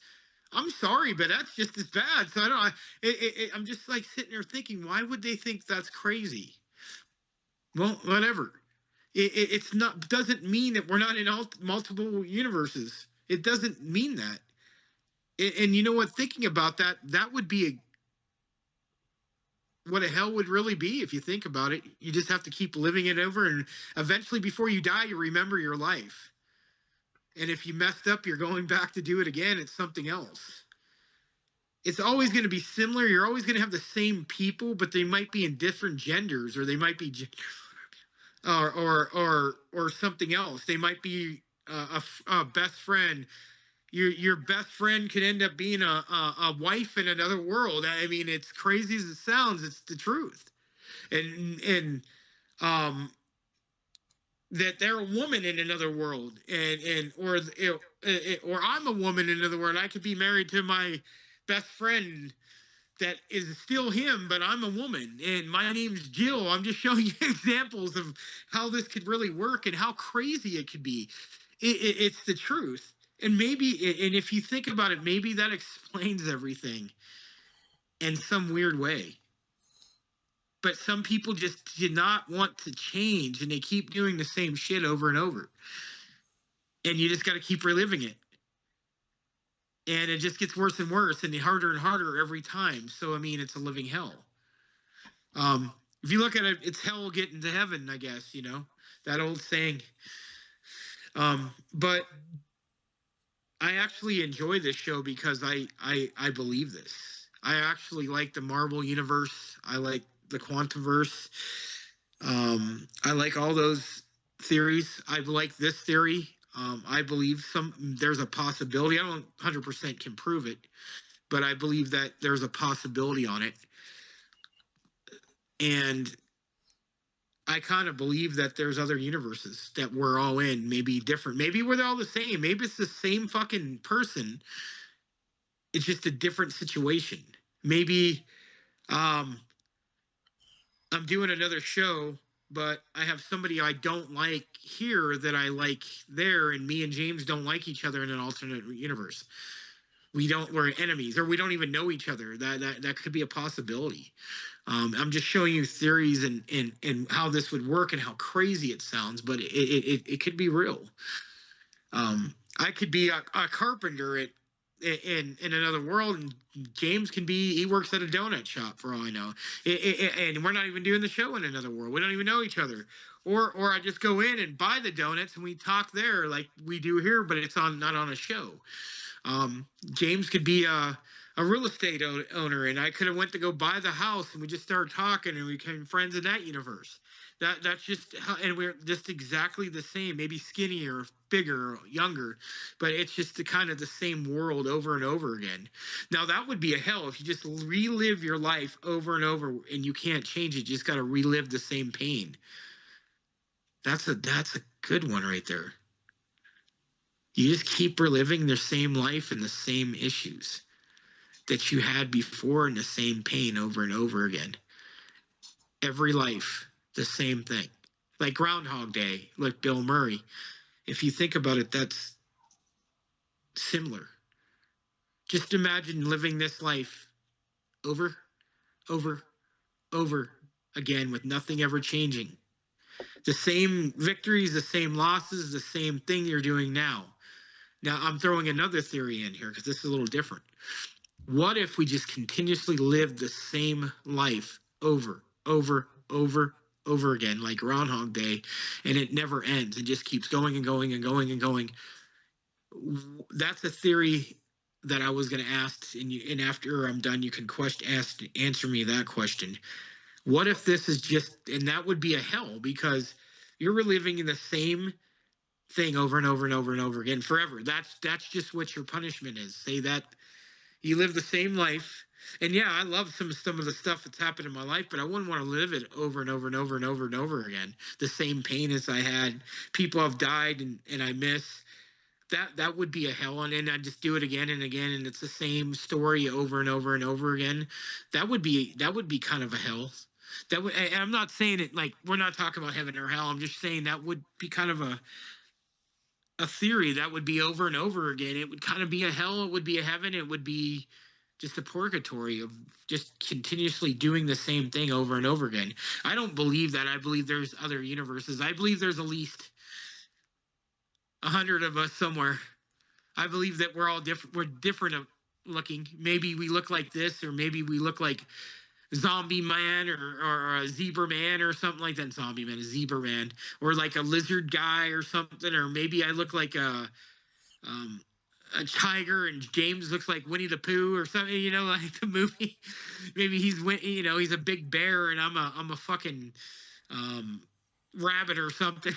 I'm sorry, but that's just as bad. So I'm just like sitting there thinking, why would they think that's crazy? Well, whatever. It's not, doesn't mean that we're not in multiple universes. It doesn't mean that. And you know what? Thinking about that would be what a hell would really be if you think about it. You just have to keep living it over, and eventually before you die, you remember your life. And if you messed up, you're going back to do it again. It's something else. It's always going to be similar. You're always going to have the same people, but they might be in different genders, or they might be or something else. They might be a best friend. Your best friend could end up being a wife in another world. I mean, it's crazy as it sounds. It's the truth. And that they're a woman in another world, or I'm a woman in another world. I could be married to my best friend that is still him, but I'm a woman and my name's Jill. I'm just showing you examples of how this could really work and how crazy it could be. It's the truth. And if you think about it, maybe that explains everything in some weird way. But some people just did not want to change, and they keep doing the same shit over and over. And you just got to keep reliving it. And it just gets worse and worse, and harder and harder every time. So, I mean, it's a living hell. If you look at it, it's hell getting to heaven, I guess, that old saying. But I actually enjoy this show because I believe this. I actually like the Marvel Universe. I like the Quantiverse. I like all those theories. I like this theory. I believe there's a possibility. I don't 100% can prove it, but I believe that there's a possibility on it. And I kind of believe that there's other universes that we're all in, maybe different. Maybe we're all the same. Maybe it's the same fucking person. It's just a different situation. Maybe I'm doing another show, but I have somebody I don't like here that I like there, and me and James don't like each other in an alternate universe. We're enemies, or we don't even know each other. That could be a possibility. I'm just showing you theories and how this would work and how crazy it sounds, but it could be real. I could be a carpenter in another world, and James he works at a donut shop for all I know, and we're not even doing the show in another world. We don't even know each other, or I just go in and buy the donuts and we talk there like we do here, but it's not on a show. James could be a real estate owner, and I could have went to go buy the house, and we just started talking, and we became friends in that universe. That's just how, and we're just exactly the same, maybe skinnier, bigger, younger, but it's just the same world over and over again. Now that would be a hell if you just relive your life over and over and you can't change it. You just got to relive the same pain. That's a good one right there. You just keep reliving the same life and the same issues that you had before, and the same pain over and over again. Every life. The same thing, like Groundhog Day, like Bill Murray. If you think about it, that's similar. Just imagine living this life over again with nothing ever changing. The same victories, the same losses, the same thing you're doing now. Now, I'm throwing another theory in here because this is a little different. What if we just continuously live the same life over again, like Groundhog Day, and it never ends. It just keeps going and going and going and going. That's a theory that I was going to ask, and after I'm done, you can answer me that question. What if this is just, and that would be a hell, because you're reliving the same thing over and over and over and over again forever. That's just what your punishment is. Say that you live the same life. And yeah, I love some of the stuff that's happened in my life, but I wouldn't want to live it over and over and over and over and over again. The same pain as I had. People have died and I miss. That would be a hell, and I just do it again and again, and it's the same story over and over and over again. That would be kind of a hell. And I'm not saying it like we're not talking about heaven or hell. I'm just saying that would be kind of a theory that would be over and over again. It would kind of be a hell. It would be a heaven. It would be just a purgatory of just continuously doing the same thing over and over again. I don't believe that. I believe there's other universes. I believe there's at least 100 of us somewhere. I believe that we're all different. We're different looking. Maybe we look like this, or maybe we look like zombie man or a zebra man or something like that. Zombie man, a zebra man, or like a lizard guy or something, or maybe I look like a tiger and James looks like Winnie the Pooh or something, like the movie. Maybe he's a big bear and I'm a fucking rabbit or something.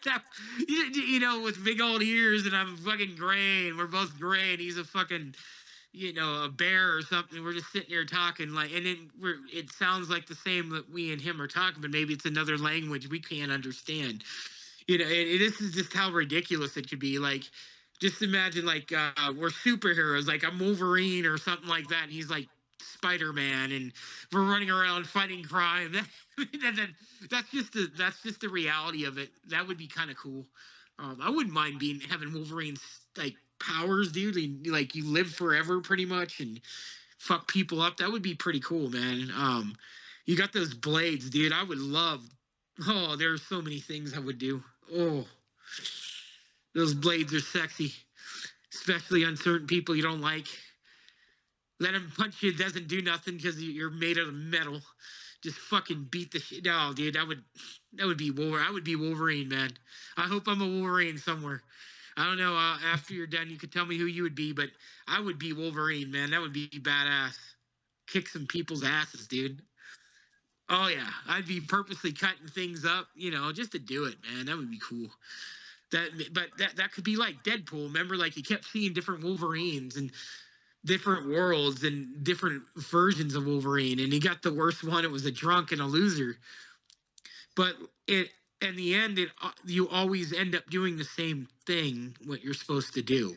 That- with big old ears, and I'm fucking gray, and we're both gray, and he's a fucking, a bear or something. We're just sitting here talking, like, and then it sounds like the same that we and him are talking, but maybe it's another language we can't understand. This is just how ridiculous it could be. Like, just imagine, like, we're superheroes, like I'm Wolverine or something like that, and he's like Spider-Man, and we're running around fighting crime. That's just the reality of it. That would be kind of cool. I wouldn't mind having Wolverine's like powers, dude. Like you live forever pretty much and fuck people up. That would be pretty cool, man. You got those blades, dude. I would love. Oh, there's so many things I would do. Oh, those blades are sexy, especially on certain people you don't like. Let him punch you, it doesn't do nothing because you're made out of metal. Just fucking beat the shit. No, dude, that would be Wolverine. I would be Wolverine, man. I hope I'm a Wolverine somewhere. I don't know. After you're done, you could tell me who you would be, but I would be Wolverine, man. That would be badass. Kick some people's asses, dude. Oh yeah, I'd be purposely cutting things up, just to do it, man. That would be cool. That could be like Deadpool. Remember, like you kept seeing different Wolverines and different worlds and different versions of Wolverine, and he got the worst one. It was a drunk and a loser. But in the end, you always end up doing the same thing, what you're supposed to do.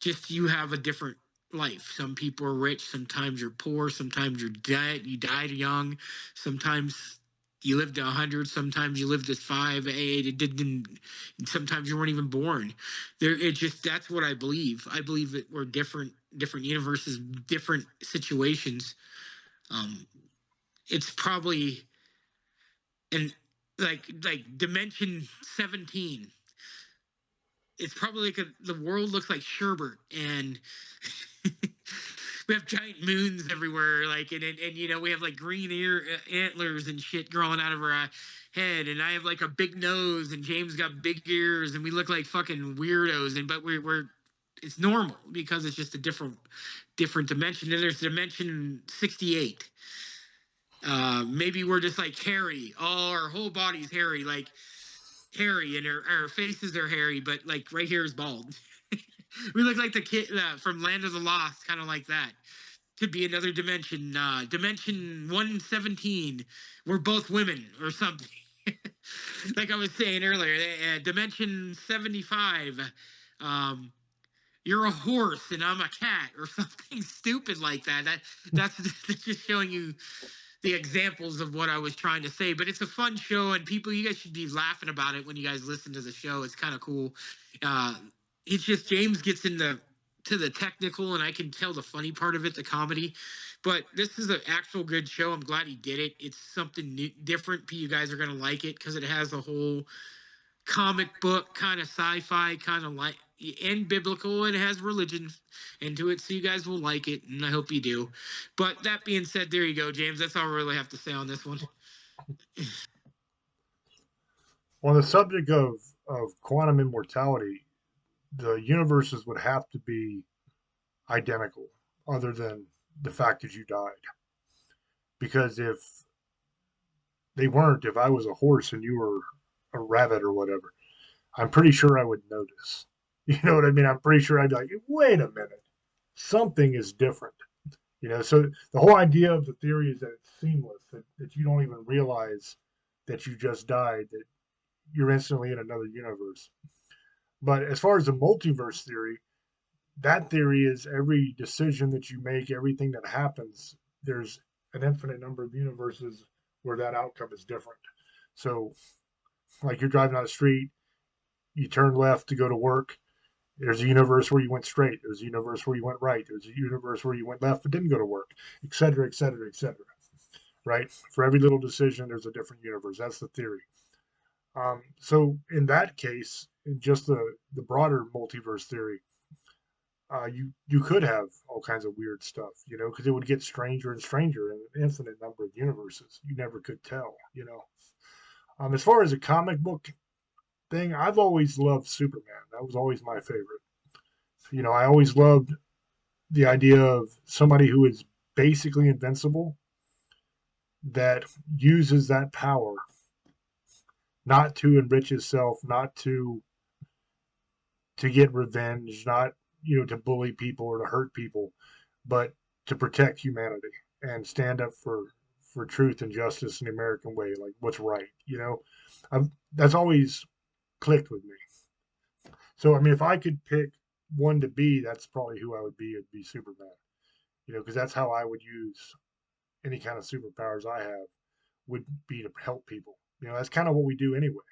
Just you have a different life. Some people are rich, sometimes you're poor, sometimes you're dead. You died young, sometimes you lived to 100, sometimes you lived to 5, 8. It didn't. Sometimes you weren't even born. That's what I believe. I believe that we're different universes, different situations. It's probably and like dimension 17. It's probably like the world looks like sherbet, and we have giant moons everywhere, like and we have like green antlers and shit growing out of our head, and I have like a big nose, and James got big ears, and we look like fucking weirdos, but we're it's normal because it's just a different dimension. And there's dimension 68. Maybe we're just like hairy. All our whole body's hairy, like hairy, and our faces are hairy, but like right here is bald. We look like the kid from Land of the Lost, kind of like that. Could be another dimension. Dimension 117. We're both women or something. Like I was saying earlier, dimension 75. You're a horse and I'm a cat, or something stupid like that. That's just showing you the examples of what I was trying to say. But it's a fun show, and you guys should be laughing about it when you guys listen to the show. It's kind of cool. It's just James gets into the technical, and I can tell the funny part of it, the comedy. But this is an actual good show. I'm glad he did it. It's something new, different. You guys are gonna like it because it has a whole comic book kind of sci-fi kind of like and biblical, and it has religion into it, so you guys will like it, and I hope you do. But that being said, there you go, James. That's all I really have to say on this one. On the subject of quantum immortality, the universes would have to be identical, other than the fact that you died. Because if they weren't, if I was a horse and you were a rabbit or whatever, I'm pretty sure I would notice. You know what I mean? I'm pretty sure I'd be like, wait a minute, something is different. So the whole idea of the theory is that it's seamless, that you don't even realize that you just died, that you're instantly in another universe. But as far as the multiverse theory, that theory is every decision that you make, everything that happens, there's an infinite number of universes where that outcome is different. So, like you're driving down the street, you turn left to go to work. There's a universe where you went straight. There's a universe where you went right. There's a universe where you went left but didn't go to work, et cetera, et cetera, et cetera. Right? For every little decision, there's a different universe. That's the theory. So in that case, in just the broader multiverse theory, you could have all kinds of weird stuff, because it would get stranger and stranger in an infinite number of universes. You never could tell. As far as a comic book thing, I've always loved Superman. That was always my favorite. I always loved the idea of somebody who is basically invincible that uses that power not to enrich himself, not to get revenge, not to bully people or to hurt people, but to protect humanity and stand up for truth and justice in the American way, like what's right. That's always clicked with me. So I mean, if I could pick one to be, that's probably who I would be. It'd be Superman. Because that's how I would use any kind of superpowers I have would be to help people. That's kind of what we do anyway.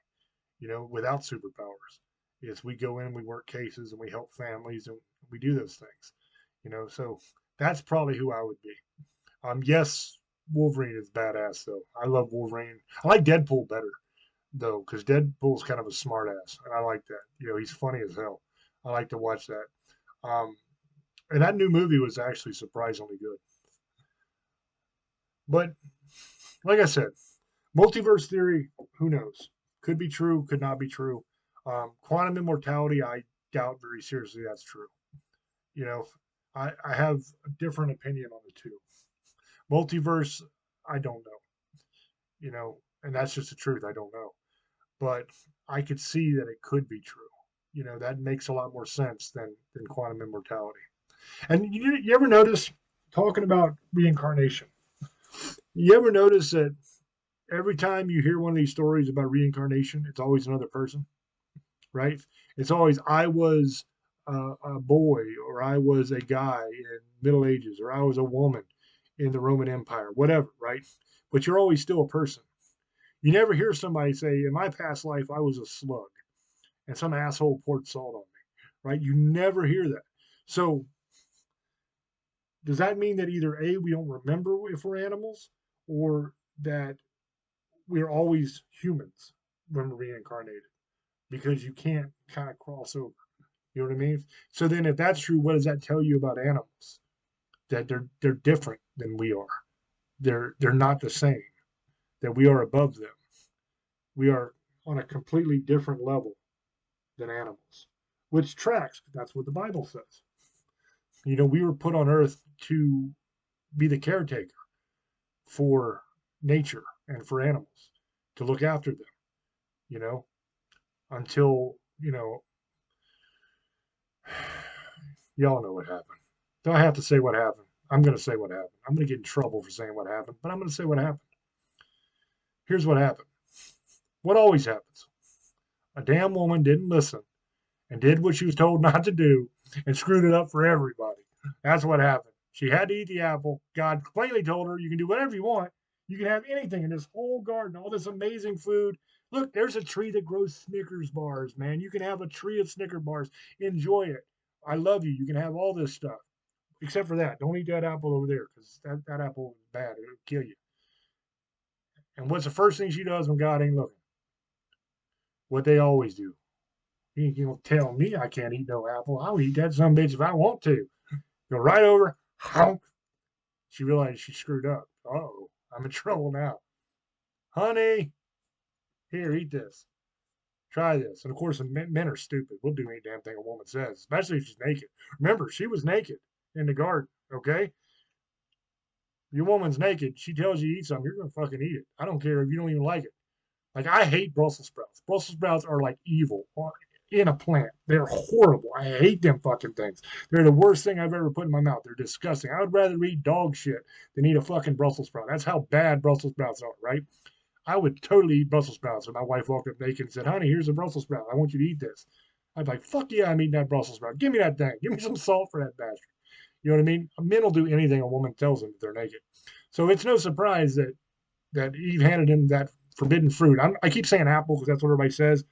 Without superpowers, is we go in, we work cases, and we help families, and we do those things. So that's probably who I would be. Yes, Wolverine is badass though. I love Wolverine. I like Deadpool better though, because Deadpool's kind of a smartass, and I like that. He's funny as hell. I like to watch that. And that new movie was actually surprisingly good. But like I said, multiverse theory, who knows? Could be true, could not be true. Quantum immortality, I doubt very seriously that's true. I have a different opinion on the two. Multiverse, I don't know. And that's just the truth. I don't know. But I could see that it could be true. That makes a lot more sense than quantum immortality. And you ever notice, talking about reincarnation, you ever notice that every time you hear one of these stories about reincarnation, it's always another person, right? It's always, I was a boy, or I was a guy in Middle Ages, or I was a woman in the Roman Empire, whatever, right? But you're always still a person. You never hear somebody say, in my past life, I was a slug and some asshole poured salt on me, right? You never hear that. So does that mean that either A, we don't remember if we're animals, or that we're always humans when we're reincarnated? Because you can't kind of cross over. You know what I mean? So then if that's true, what does that tell you about animals? That they're different than we are. They're not the same. That we are above them. We are on a completely different level than animals, which tracks. That's what the Bible says. We were put on earth to be the caretaker for nature and for animals, to look after them, until, y'all know what happened. Do I have to say what happened? I'm going to say what happened. I'm going to get in trouble for saying what happened, but I'm going to say what happened. Here's what happened. What always happens? A damn woman didn't listen and did what she was told not to do and screwed it up for everybody. That's what happened. She had to eat the apple. God plainly told her, you can do whatever you want. You can have anything in this whole garden, all this amazing food. Look, there's a tree that grows Snickers bars, man. You can have a tree of Snickers bars. Enjoy it. I love you. You can have all this stuff. Except for that. Don't eat that apple over there, because that apple is bad. It'll kill you. And what's the first thing she does when God ain't looking? What they always do. You don't tell me I can't eat no apple. I'll eat that some bitch if I want to. Go right over. Honk. She realized she screwed up. Uh-oh, I'm in trouble now. Honey, here, eat this. Try this. And of course, men are stupid. We'll do any damn thing a woman says, especially if she's naked. Remember, she was naked in the garden, okay? Your woman's naked. She tells you to eat something, you're going to fucking eat it. I don't care if you don't even like it. Like, I hate Brussels sprouts. Brussels sprouts are like evil in a plant. They're horrible. I hate them fucking things. They're the worst thing I've ever put in my mouth. They're disgusting. I would rather eat dog shit than eat a fucking Brussels sprout. That's how bad Brussels sprouts are, right? I would totally eat Brussels sprouts if my wife walked up naked and said, honey, here's a Brussels sprout. I want you to eat this. I'd be like, fuck yeah, I'm eating that Brussels sprout. Give me that thing. Give me some salt for that bastard. You know what I mean? Men will do anything a woman tells them if they're naked. So it's no surprise that Eve handed him that forbidden fruit. I keep saying apple because that's what everybody says.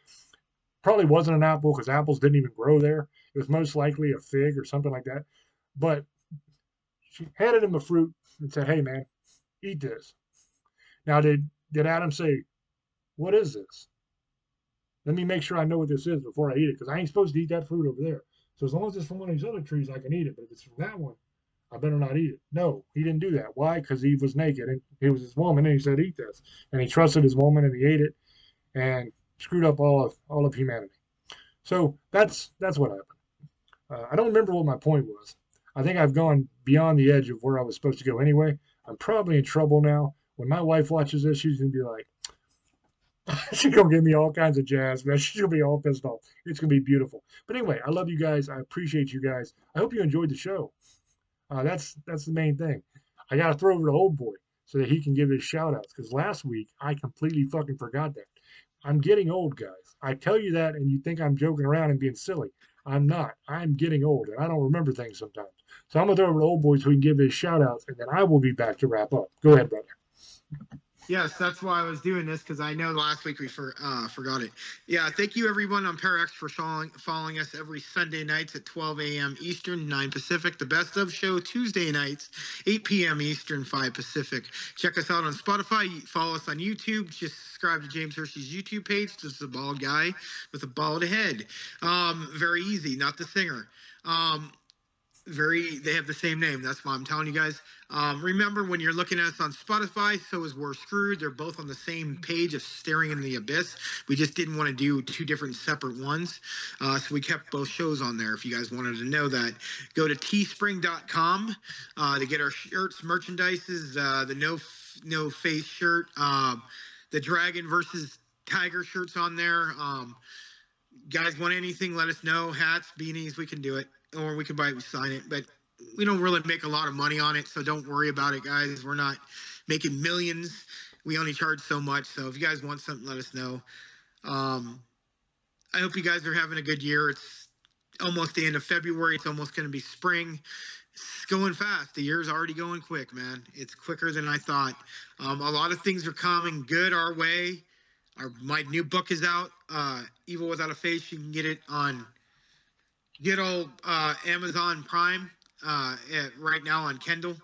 Probably wasn't an apple because apples didn't even grow there. It was most likely a fig or something like that. But she handed him a fruit and said, hey, man, eat this. Now, did Adam say, what is this? Let me make sure I know what this is before I eat it, because I ain't supposed to eat that fruit over there. So as long as it's from one of these other trees, I can eat it. But if it's from that one, I better not eat it. No, he didn't do that. Why? Because Eve was naked and he was his woman, and he said, "Eat this," and he trusted his woman, and he ate it, and screwed up all of humanity. So that's what happened. I don't remember what my point was. I think I've gone beyond the edge of where I was supposed to go anyway. I'm probably in trouble now. When my wife watches this, she's gonna be like, she's gonna give me all kinds of jazz, man. She's gonna be all pissed off. It's gonna be beautiful. But anyway, I love you guys. I appreciate you guys. I hope you enjoyed the show. That's the main thing. I got to throw over to Old Boy so that he can give his shout outs because last week I completely fucking forgot that. I'm getting old, guys. I tell you that, and you think I'm joking around and being silly. I'm not. I'm getting old, and I don't remember things sometimes. So I'm going to throw over to Old Boy so he can give his shout outs, and then I will be back to wrap up. Go ahead, brother. Yes, that's why I was doing this, because I know last week we forgot it. Yeah, thank you everyone on ParaX for following us every Sunday nights at 12 a.m. Eastern, 9 Pacific. The Best of Show Tuesday nights, 8 p.m. Eastern, 5 Pacific. Check us out on Spotify. Follow us on YouTube. Just subscribe to James Hershey's YouTube page. This is a bald guy with a bald head. Very easy, not the singer. They have the same name. That's why I'm telling you guys. Remember, when you're looking at us on Spotify, so is We're Screwed. They're both on the same page of Staring in the Abyss. We just didn't want to do two different separate ones. So we kept both shows on there. If you guys wanted to know that, go to teespring.com to get our shirts, merchandises, the no face shirt, the Dragon versus Tiger shirts on there. Guys want anything, let us know. Hats, beanies, we can do it. Or we can buy it, we sign it. But we don't really make a lot of money on it, so don't worry about it, guys. We're not making millions. We only charge so much. So if you guys want something, let us know. I hope you guys are having a good year. It's almost the end of February. It's almost going to be spring. It's going fast. The year's already going quick, man. It's quicker than I thought. A lot of things are coming good our way. My new book is out, Evil Without a Face. You can get it on good old Amazon Prime right now on Kindle.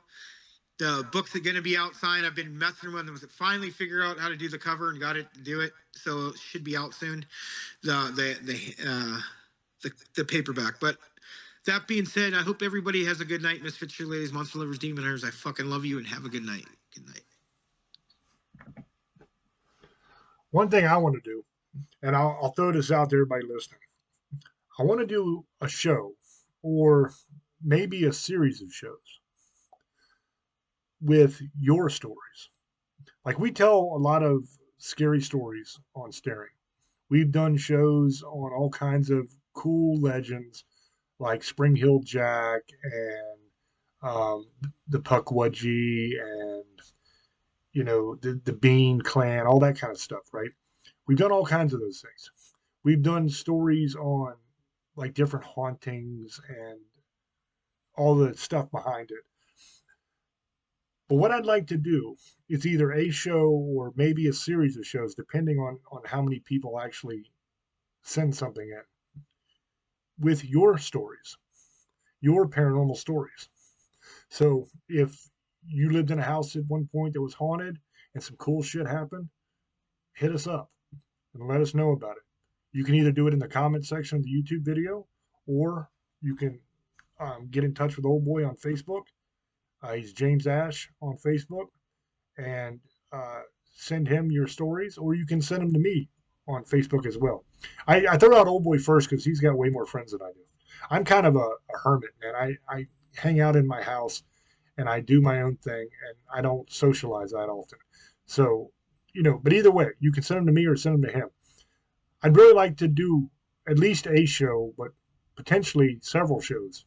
The books are going to be out signed. I've been messing with them. Finally figured out how to do the cover and got it to do it. So it should be out soon. The paperback. But that being said, I hope everybody has a good night. Misfits, Your Ladies, Monster Lovers, Demon Hunters. I fucking love you and have a good night. Good night. One thing I want to do, and I'll throw this out to everybody listening. I want to do a show or maybe a series of shows with your stories. Like we tell a lot of scary stories on Staring. We've done shows on all kinds of cool legends like Spring Hill Jack and the Pukwudgie and the Bean Clan, all that kind of stuff, right? We've done all kinds of those things. We've done stories on like different hauntings and all the stuff behind it. But what I'd like to do is either a show or maybe a series of shows, depending on how many people actually send something in, with your stories, your paranormal stories. So if you lived in a house at one point that was haunted and some cool shit happened, hit us up and let us know about it. You can either do it in the comment section of the YouTube video, or you can get in touch with Old Boy on Facebook. He's James Ash on Facebook, and send him your stories, or you can send them to me on Facebook as well. I throw out Old Boy first because he's got way more friends than I do. I'm kind of a hermit, man. I hang out in my house and I do my own thing, and I don't socialize that often. So, but either way, you can send them to me or send them to him. I'd really like to do at least a show, but potentially several shows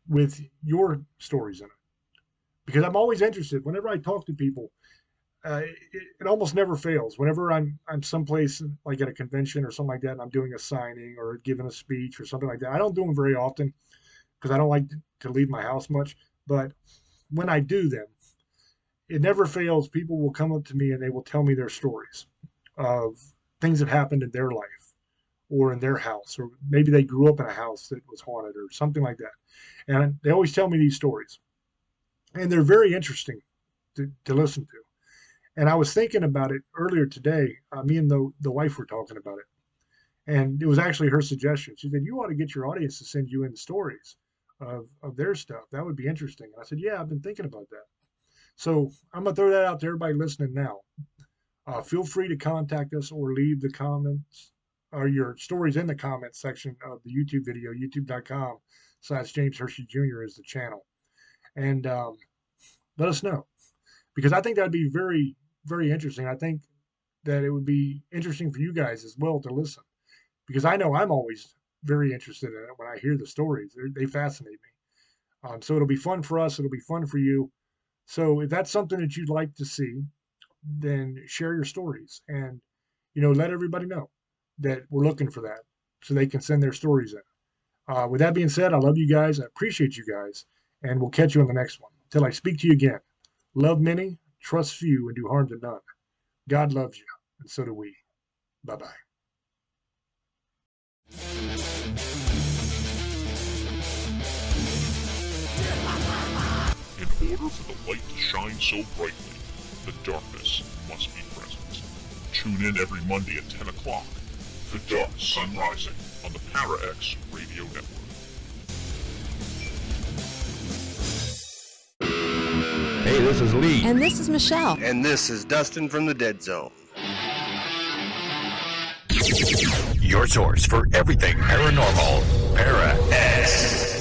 with your stories in it. Because I'm always interested. Whenever I talk to people, it almost never fails. Whenever I'm someplace like at a convention or something like that, and I'm doing a signing or giving a speech or something like that. I don't do them very often because I don't like to leave my house much. But when I do them, it never fails. People will come up to me and they will tell me their stories of things that happened in their life or in their house, or maybe they grew up in a house that was haunted or something like that. And they always tell me these stories. And they're very interesting to listen to. And I was thinking about it earlier today. Me and the wife were talking about it. And it was actually her suggestion. She said, you ought to get your audience to send you in stories of their stuff. That would be interesting. And I said, yeah, I've been thinking about that. So I'm going to throw that out to everybody listening now. Feel free to contact us or leave the comments or your stories in the comments section of the YouTube video, youtube.com/James Hershey Jr. is the channel. And let us know, because I think that'd be very, very interesting. I think that it would be interesting for you guys as well to listen, because I know I'm always very interested in it when I hear the stories. They fascinate me. So it'll be fun for us. It'll be fun for you. So if that's something that you'd like to see, then share your stories and, let everybody know that we're looking for that so they can send their stories in. With that being said, I love you guys. I appreciate you guys, and we'll catch you on the next one. Till I speak to you again, love many, trust few, and do harm to none. God loves you, and so do we. Bye-bye. In order for the light to shine so brightly, the darkness must be present. Tune in every Monday at 10 o'clock for Dark Sun Rising on the ParaX Radio Network. Hey, this is Lee. And this is Michelle. And this is Dustin from the Dead Zone. Your source for everything paranormal, ParaX.